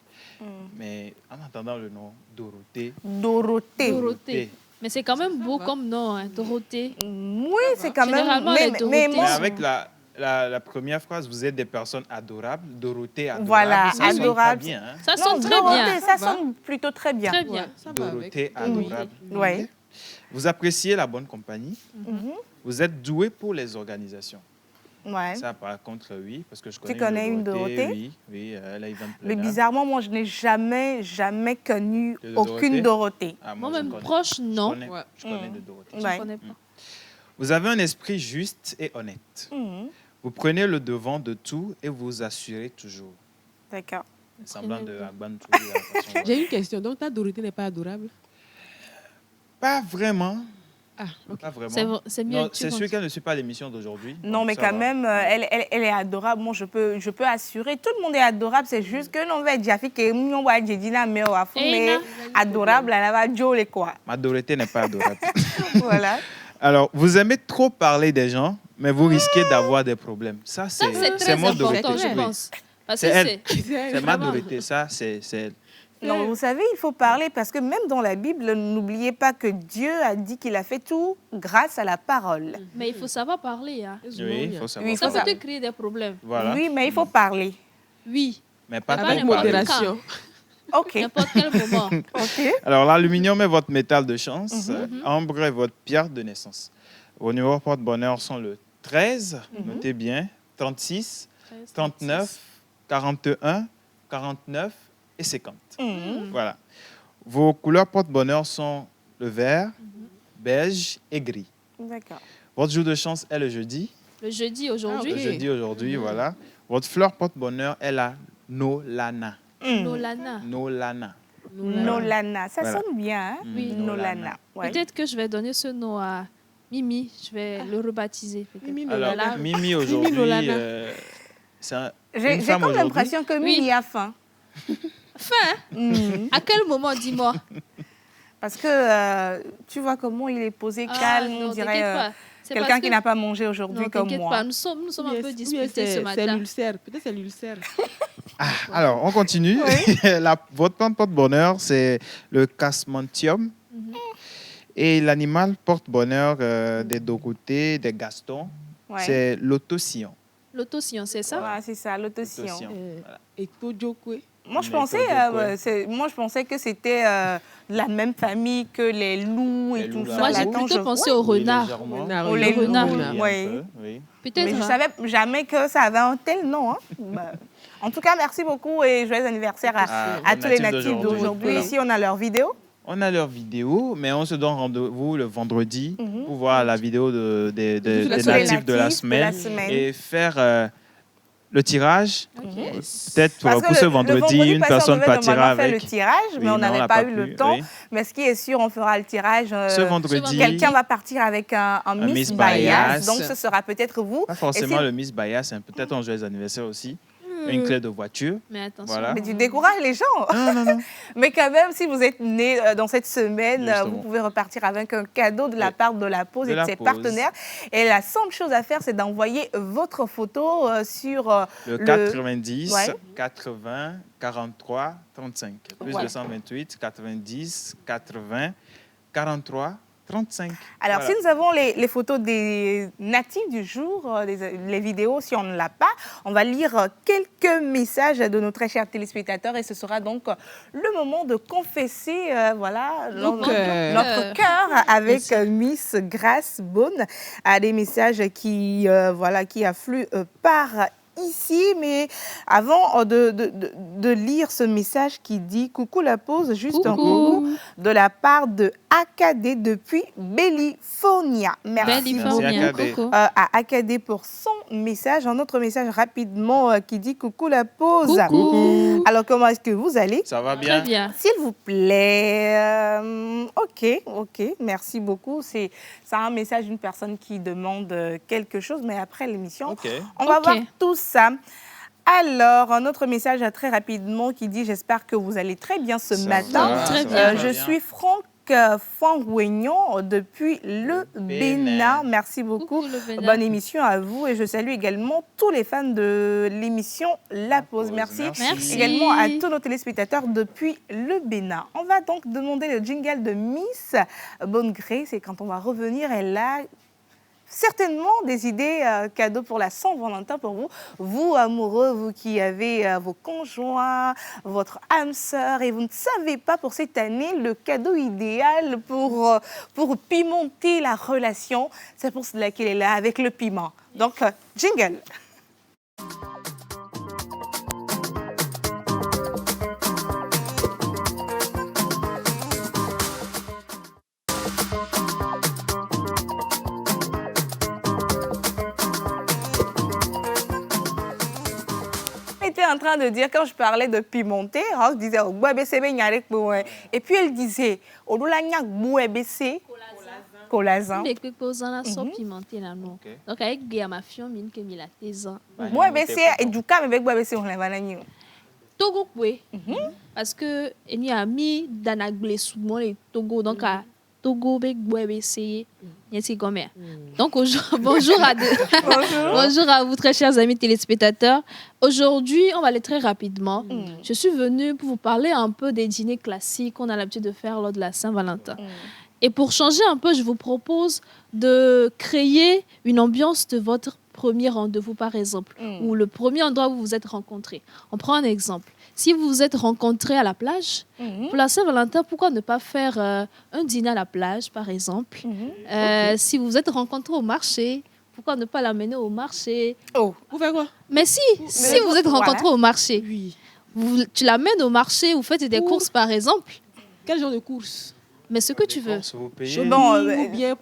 Mais en entendant le nom Dorothée... Dorothée. Mais c'est quand même beau comme nom, hein, Dorothée. Oui, c'est quand même... Généralement, les Dorothées Mais avec la première phrase, vous êtes des personnes adorables. Dorothée, adorable. Voilà, ça sonne adorable. très bien. Hein? Ça sonne très Dorothée, bien. ça sonne plutôt très bien. Très bien. Dorothée, adorable. Oui. Vous appréciez la bonne compagnie. Mhm. Vous êtes doué pour les organisations. Ouais. Ça, par contre, oui, parce que je Tu connais connais une Dorothée? Oui, oui, elle a Yvan Mais Plena. bizarrement, moi, je n'ai jamais connu De aucune Dorothée. Ah, Moi-même je connais. proche, non. Je connais de Dorothée. Je ne connais pas. Vous avez un esprit juste et honnête. Mhm. Vous prenez le devant de tout et vous assurez toujours. D'accord. Semblant de Agban J'ai une question. Donc, ta Dorothée n'est pas adorable? Pas vraiment. Ah, ok. Pas vraiment. C'est mieux. Non, c'est sûr qu'elle ne suit pas l'émission d'aujourd'hui. Non, donc mais ça quand va. même, elle est adorable. Moi, je peux assurer. Tout le monde est adorable. C'est juste que l'on va dire que nous va dire mais adorable, elle va jouer quoi. Ma Dorothée n'est pas adorable. Voilà. Alors, vous aimez trop parler des gens, mais vous risquez d'avoir des problèmes. Ça, c'est très mon important, Dorothée. je pense. Parce C'est que elle. c'est C'est ma vraiment- Dorothée. Ça, c'est elle. Non, vous savez, il faut parler parce que même dans la Bible, n'oubliez pas que Dieu a dit qu'il a fait tout grâce à la parole. Mais il faut savoir parler. Hein. Oui, il faut savoir. Oui, Ça peut savoir. te créer des problèmes. Voilà. Oui, mais il faut parler. Oui. Mais pas Avec trop parler. modération. OK. N'importe quel moment. OK. Alors, l'aluminium est votre métal de chance. Mhm. Ambre est votre pierre de naissance. Vos numéros porte-bonheur sont le 13, notez bien, 36, 39, 41, 49 et 50. Voilà. Vos couleurs porte-bonheur sont le vert, beige et gris. D'accord. Votre jour de chance est le jeudi. Le jeudi aujourd'hui. Le jeudi aujourd'hui, voilà. Votre fleur porte-bonheur est la Nolana. Nolana. Nolana. Nolana. Ça Voilà. sonne bien, hein? Oui. Nolana. Ouais. Peut-être que je vais donner ce nom à Mimi. Je vais le rebaptiser. peut-être. Alors, Nolana. Mimi aujourd'hui, Nolana. c'est J'ai une femme comme aujourd'hui. l'impression que Mimi a faim. Fin À quel moment, dis-moi? Parce que tu vois comment il est posé calme, on non, dirait t'inquiète pas. C'est quelqu'un parce qui que- n'a pas mangé aujourd'hui Non, comme t'inquiète moi. pas. Nous sommes un peu disputés ce C'est matin. l'ulcère. Peut-être c'est l'ulcère. Alors, on continue. Votre plante porte-bonheur, c'est le casmantium. Et l'animal porte-bonheur des Dorothée, des Gaston, Ouais. c'est l'autocyon. L'autocyon, c'est ça? Voilà, c'est ça, l'autocyon. L'autocyon. Et Tojokwe. Moi, je Mais pensais, moi, je pensais que c'était la même famille que les loups et Les tout loups, ça. Moi, j'ai Attends, plutôt pensé au Oui, renard. légèrement. Au les renard. loups, Oui, oui. un peu, oui. Peut-être. Mais je ne hein. savais jamais que ça avait un tel nom. Hein. Bah, en tout cas, merci beaucoup et joyeux anniversaire à tous les natifs d'aujourd'hui. Voilà. Ici, on a leur vidéo. On a leur vidéo, mais on se donne rendez-vous le vendredi pour voir la vidéo des natifs de la semaine et faire le tirage. Peut-être Parce que pour ce le vendredi, une passé, personne on devait partira normalement faire avec. le tirage, mais Oui, on non, n'avait n'a pas eu le pu, temps. oui. Mais ce qui est sûr, on fera le tirage. Ce vendredi. Quelqu'un va partir avec un Miss Miss Bias. Bias. Donc, ce sera peut-être vous. Pas Et forcément si- le Miss Bias, hein, peut-être un joyeux anniversaire aussi. Une clé de voiture. Mais attention. Voilà. Mais tu décourages les gens. Non. Mais quand même, si vous êtes né dans cette semaine, Justement. vous pouvez repartir avec un cadeau de la part de la Pause De et de la ses Pause. partenaires. Et la simple chose à faire, c'est d'envoyer votre photo sur Le 90, Ouais. 80, 43, 35. Plus Voilà. 228, 90, 80, 43, 35. Alors, Voilà. si nous avons les photos des natifs du jour, les vidéos, si on ne l'a pas, on va lire quelques messages de nos très chers téléspectateurs et ce sera donc le moment de confesser notre cœur avec Miss Grace Beaune à des messages qui affluent par ici, mais avant de lire ce message qui dit « Coucou la pause », juste un coucou de la part de AKD depuis California. Merci California, beaucoup coucou. à AKD pour son message. Un autre message rapidement qui dit « Coucou la pause ». Coucou. Alors, comment est-ce que vous allez? Ça va bien? Très bien. S'il vous plaît. Ok, merci beaucoup. C'est un message d'une personne qui demande quelque chose, mais après l'émission, Ok. on va Ok. voir tout ça. Alors, un autre message très rapidement qui dit « J'espère que vous allez très bien ce matin. va, Très ça bien. va Je bien. suis Franck Fanrouignon depuis le Bénin. Merci beaucoup. Bonne émission à vous. Et je salue également tous les fans de l'émission La Pause. Merci. Également à tous nos téléspectateurs depuis le Bénin. On va donc demander le jingle de Miss Bonnegré. C'est quand on va revenir. Elle a certainement des idées cadeaux pour la Saint-Valentin pour vous. Vous, amoureux, vous qui avez vos conjoints, votre âme sœur, et vous ne savez pas pour cette année le cadeau idéal pour pimenter la relation. C'est pour cela qu'il est là avec le piment. Donc, jingle. En train de dire, quand je parlais de pimenter, je disais et puis elle disait colazan. Mais que posant sont pimentés là non. Donc avec ma fille mine que mila tezan. Moi bc et du cas avec moi bc on la va nani. Togo kwe. Parce que il y a mis danagle souvent les Togo donc à Togo avec bc donc bonjour à bonjour à vous très chers amis téléspectateurs. Aujourd'hui, on va aller très rapidement. Je suis venue pour vous parler un peu des dîners classiques qu'on a l'habitude de faire lors de la Saint-Valentin. Et pour changer un peu, je vous propose de créer une ambiance de votre premier rendez-vous, par exemple, ou le premier endroit où vous vous êtes rencontrés. On prend un exemple. Si vous vous êtes rencontrés à la plage, pour la Saint-Valentin, pourquoi ne pas faire un dîner à la plage, par exemple? Si vous vous êtes rencontrés au marché, pourquoi ne pas l'amener au marché? Vous faites quoi? Mais si vous êtes rencontrés au marché, tu l'amènes au marché, vous faites des courses, par exemple. Quel genre de courses? Mais ce que tu veux.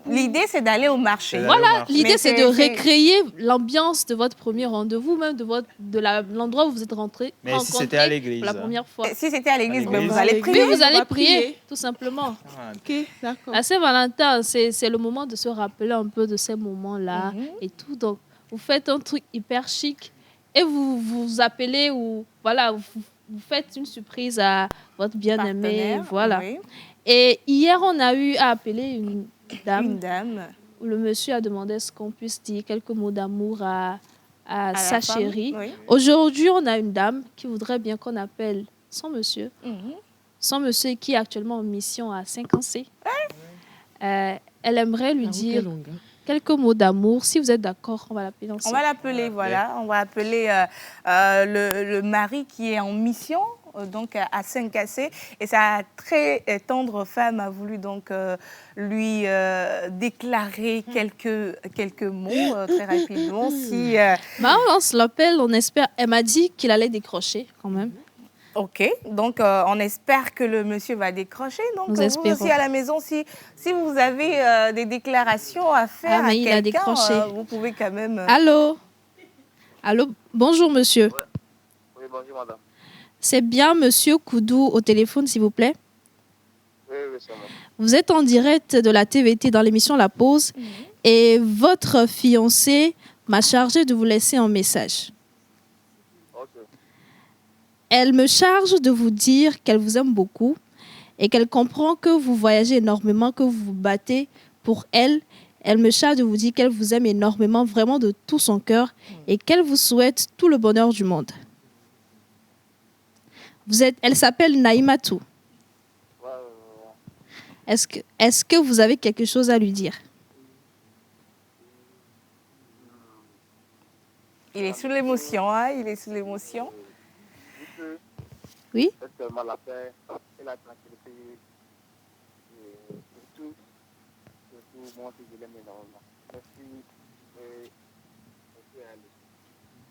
L'idée, c'est d'aller au marché. Voilà, l'idée, c'est de recréer l'ambiance de votre premier rendez-vous, même de l'endroit où vous êtes rentrés. Mais si c'était à l'église. Pour la première fois. Si c'était à l'église, vous allez prier. Oui, vous allez prier, tout simplement. Ok, d'accord. La Saint-Valentin, c'est le moment de se rappeler un peu de ces moments-là et tout. Donc, vous faites un truc hyper chic et vous vous appelez ou voilà, vous faites une surprise à votre bien-aimé. Voilà. Oui. Et hier, on a eu à appeler une dame. Où le monsieur a demandé est-ce qu'on puisse dire quelques mots d'amour à sa chérie. Oui. Aujourd'hui, on a une dame qui voudrait bien qu'on appelle son monsieur. Son monsieur qui est actuellement en mission à 5 ans. Elle aimerait lui dire quelques mots d'amour. Si vous êtes d'accord, on va l'appeler ensemble. On va l'appeler, voilà. On va appeler le mari qui est en mission. Donc à Saint-Cassé, et sa très tendre femme a voulu donc lui déclarer quelques mots très rapidement. On lance l'appel, on espère. Elle m'a dit qu'il allait décrocher quand même. Ok, donc on espère que le monsieur va décrocher. Donc vous aussi à la maison, si vous avez des déclarations à faire à quelqu'un, vous pouvez quand même... Allô, bonjour monsieur. Oui, bonjour madame. C'est bien monsieur Koudou au téléphone, s'il vous plaît? Oui, c'est moi. Vous êtes en direct de la TVT dans l'émission La Pause et votre fiancée m'a chargé de vous laisser un message. Okay. Elle me charge de vous dire qu'elle vous aime beaucoup et qu'elle comprend que vous voyagez énormément, que vous vous battez pour elle. Elle me charge de vous dire qu'elle vous aime énormément, vraiment de tout son cœur et qu'elle vous souhaite tout le bonheur du monde. Elle s'appelle Naïmatou. Est-ce que vous avez quelque chose à lui dire? Il est sous l'émotion, hein? Il est sous l'émotion. Oui? Seulement la paix et la tranquillité. Surtout, moi aussi, je l'aime énormément.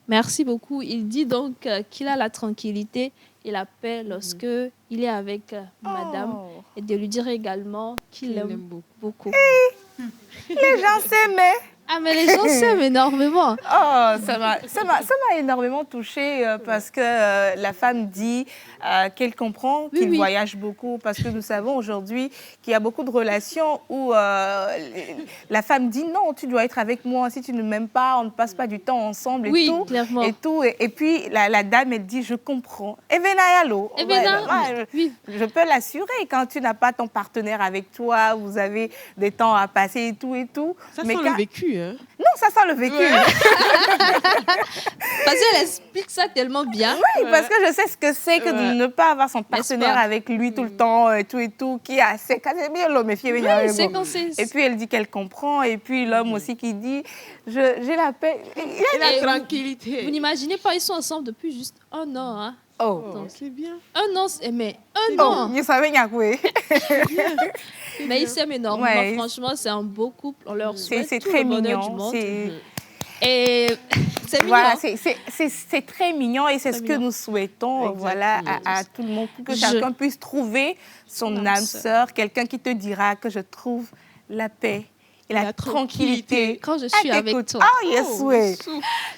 Merci beaucoup. Il dit donc qu'il a la tranquillité et la paix lorsque il est avec madame et de lui dire également qu'il l'aime beaucoup. Les gens s'aimaient. Ah, mais les gens s'aiment énormément. Oh, ça m'a énormément touchée parce que la femme dit qu'elle comprend qu'il voyage beaucoup parce que nous savons aujourd'hui qu'il y a beaucoup de relations où la femme dit non, tu dois être avec moi, si tu ne m'aimes pas, on ne passe pas du temps ensemble et tout. Clairement. Et puis la dame, elle dit je comprends. Et je peux l'assurer, quand tu n'as pas ton partenaire avec toi, vous avez des temps à passer et tout. Ça sent le vécu, hein? Non, ça sent le vécu. Parce qu'elle explique ça tellement bien. Oui, parce que je sais ce que c'est que de ne pas avoir son partenaire avec lui tout le temps et tout, qui a c'est bien l'homme et Et puis elle dit qu'elle comprend, et puis l'homme aussi qui dit j'ai la paix. Et la tranquillité. Vous n'imaginez pas, ils sont ensemble depuis juste 1 an. Hein? Oh, c'est bien. 1 an, mais 1 an. Vous savez, mais ils s'aiment énormément. Ouais. Franchement, c'est un beau couple. On leur souhaite c'est tout très le bonheur mignon. du monde. Et c'est mignon. Voilà, c'est très mignon et c'est ce que nous souhaitons à tout le monde, que chacun puisse trouver son âme sœur, quelqu'un qui te dira que je trouve la paix et la tranquillité quand je suis avec toi. Ah, yes, oui.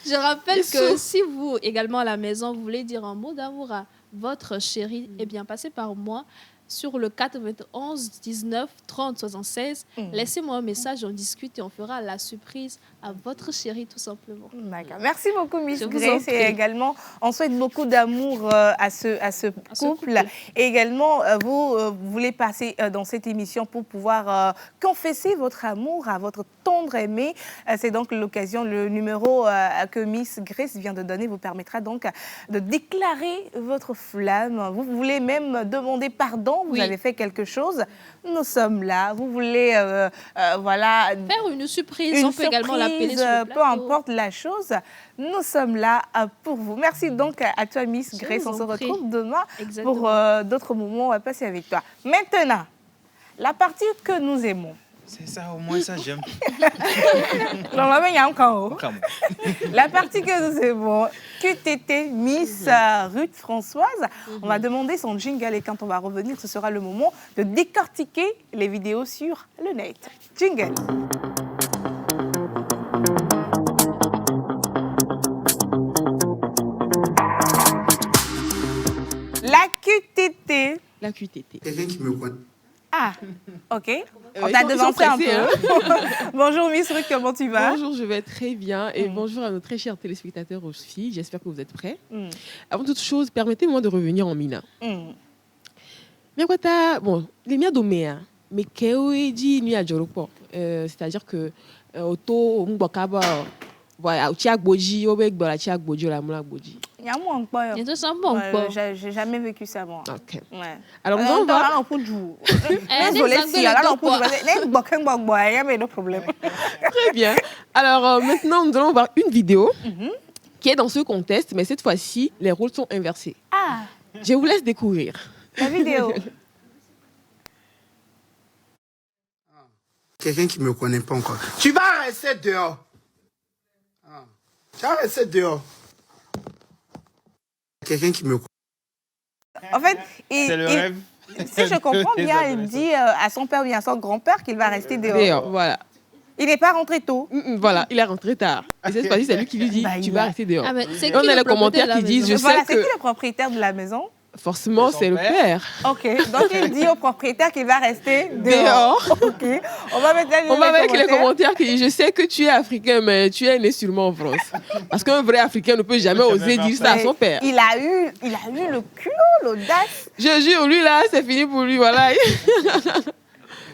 Je rappelle que si vous, également à la maison, vous voulez dire un mot d'amour à votre chéri, eh bien, passez par moi sur le 91 19 30 76. Laissez-moi un message, on discute et on fera la surprise à votre chéri, tout simplement. D'accord. Merci beaucoup, Miss Grace. Et également, on souhaite beaucoup d'amour à ce couple. Et également, vous voulez passer dans cette émission pour pouvoir confesser votre amour à votre tendre aimé. C'est donc l'occasion, le numéro que Miss Grace vient de donner vous permettra donc de déclarer votre flamme. Vous voulez même demander pardon, vous avez fait quelque chose. Nous sommes là. Vous voulez, faire une surprise. On peut également l'appeler sur le plateau. Peu importe la chose, nous sommes là pour vous. Merci donc à toi, Miss Grace. On se retrouve demain pour d'autres moments à passer avec toi. Maintenant, la partie que nous aimons. C'est ça, au moins ça, j'aime. Normalement, il y a encore. La partie que nous aimons, QTT, Miss Ruth Françoise. On va demander son jingle et quand on va revenir, ce sera le moment de décortiquer les vidéos sur le net. Jingle. La QTT. La QTT. Quelqu'un qui me voit. Ah, ok. On t'a devancé un peu. Hein. Bonjour Miss Ruth, comment tu vas? Bonjour, je vais très bien. Et bonjour à nos très chers téléspectateurs aussi. J'espère que vous êtes prêts. Avant toute chose, permettez-moi de revenir en Mina. Bon, les miens doméa, mais qu'est-ce dit ni à Joropo? C'est-à-dire que auto mbokaba voilà, Tiag Boji, Obek Bola Tiag Boji, la Moula Boji. Il y a moins quoi. Il y a tout ça bon. J'ai jamais vécu ça moi. Ok. Ouais. Alors nous allons voir. Désolée si là on peut pas problème. Très bien. Alors maintenant nous allons voir une vidéo qui est dans ce contexte, mais cette fois-ci les rôles sont inversés. Ah. Je vous laisse découvrir la vidéo. Quelqu'un qui me connaît pas encore. Tu vas rester dehors. Tu vas rester dehors. Quelqu'un qui me... En fait, c'est le rêve. Si je comprends bien, il dit à son père ou à son grand-père qu'il va rester dehors. Dehors, voilà. Il n'est pas rentré tôt. Voilà, il est rentré tard. Et cette fois-ci, c'est lui qui lui dit tu vas rester dehors. Ah, et on a les commentaires qui disent voilà, c'est qui le propriétaire de la maison? Forcément, c'est le père. Ok, donc il dit au propriétaire qu'il va rester dehors. Ok, on va mettre les commentaires qui disent je sais que tu es africain, mais tu es né sûrement en France. Parce qu'un vrai africain ne peut jamais oser dire ça à son père. Il a eu le culot, l'audace. Je jure, lui là, c'est fini pour lui, voilà.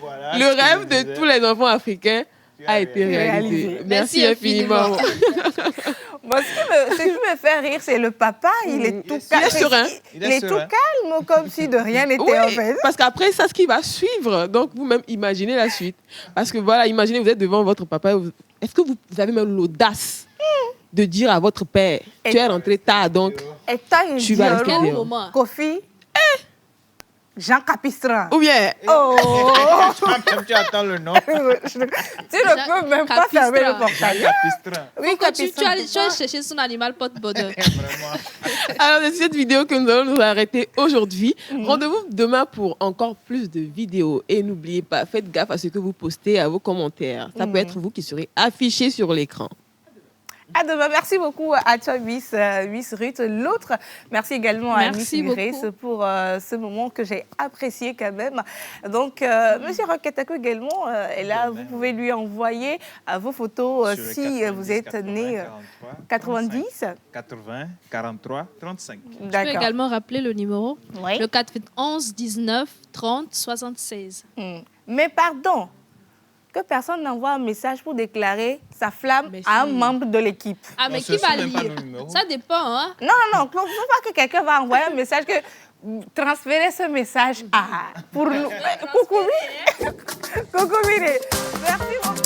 Le rêve de tous les enfants africains a été réalisé. Merci infiniment. Moi, ce qui me fait rire, c'est le papa. Il est tout calme. Il est serein. Il est tout calme, comme si de rien n'était en fait. Parce qu'après, ça, ce qui va suivre. Donc, vous-même, imaginez la suite. Parce que voilà, imaginez, vous êtes devant votre papa. Est-ce que vous avez même l'audace de dire à votre père, tu es rentré tard, donc tu vas rester dehors. Kofi, Jean Capistran. Ou bien... Oh. Tu attends le nom. Tu ne peux même pas fermer le portail. Jean Capistran. Oui, tu as cherché son animal porte-bonheur. Alors, c'est cette vidéo que nous allons nous arrêter aujourd'hui. Rendez-vous demain pour encore plus de vidéos. Et n'oubliez pas, faites gaffe à ce que vous postez, à vos commentaires. Ça peut être vous qui serez affiché sur l'écran. À demain. Merci beaucoup à toi, Miss Ruth. L'autre, merci également à Miss Grace pour ce moment que j'ai apprécié quand même. Donc, Monsieur Roquetaco également est là. Vous pouvez lui envoyer vos photos si vous êtes né 90. 80, 43, 35. Je peux également rappeler le numéro. Oui. Le 411 19 30 76. Mais pardon, que personne n'envoie un message pour déclarer sa flamme à un membre de l'équipe. Ah, mais qui va lire? Ça dépend, hein? Non, il ne faut pas que quelqu'un va envoyer un message, que transférer ce message pour nous. Coucou, Coucou, Mine. Merci beaucoup.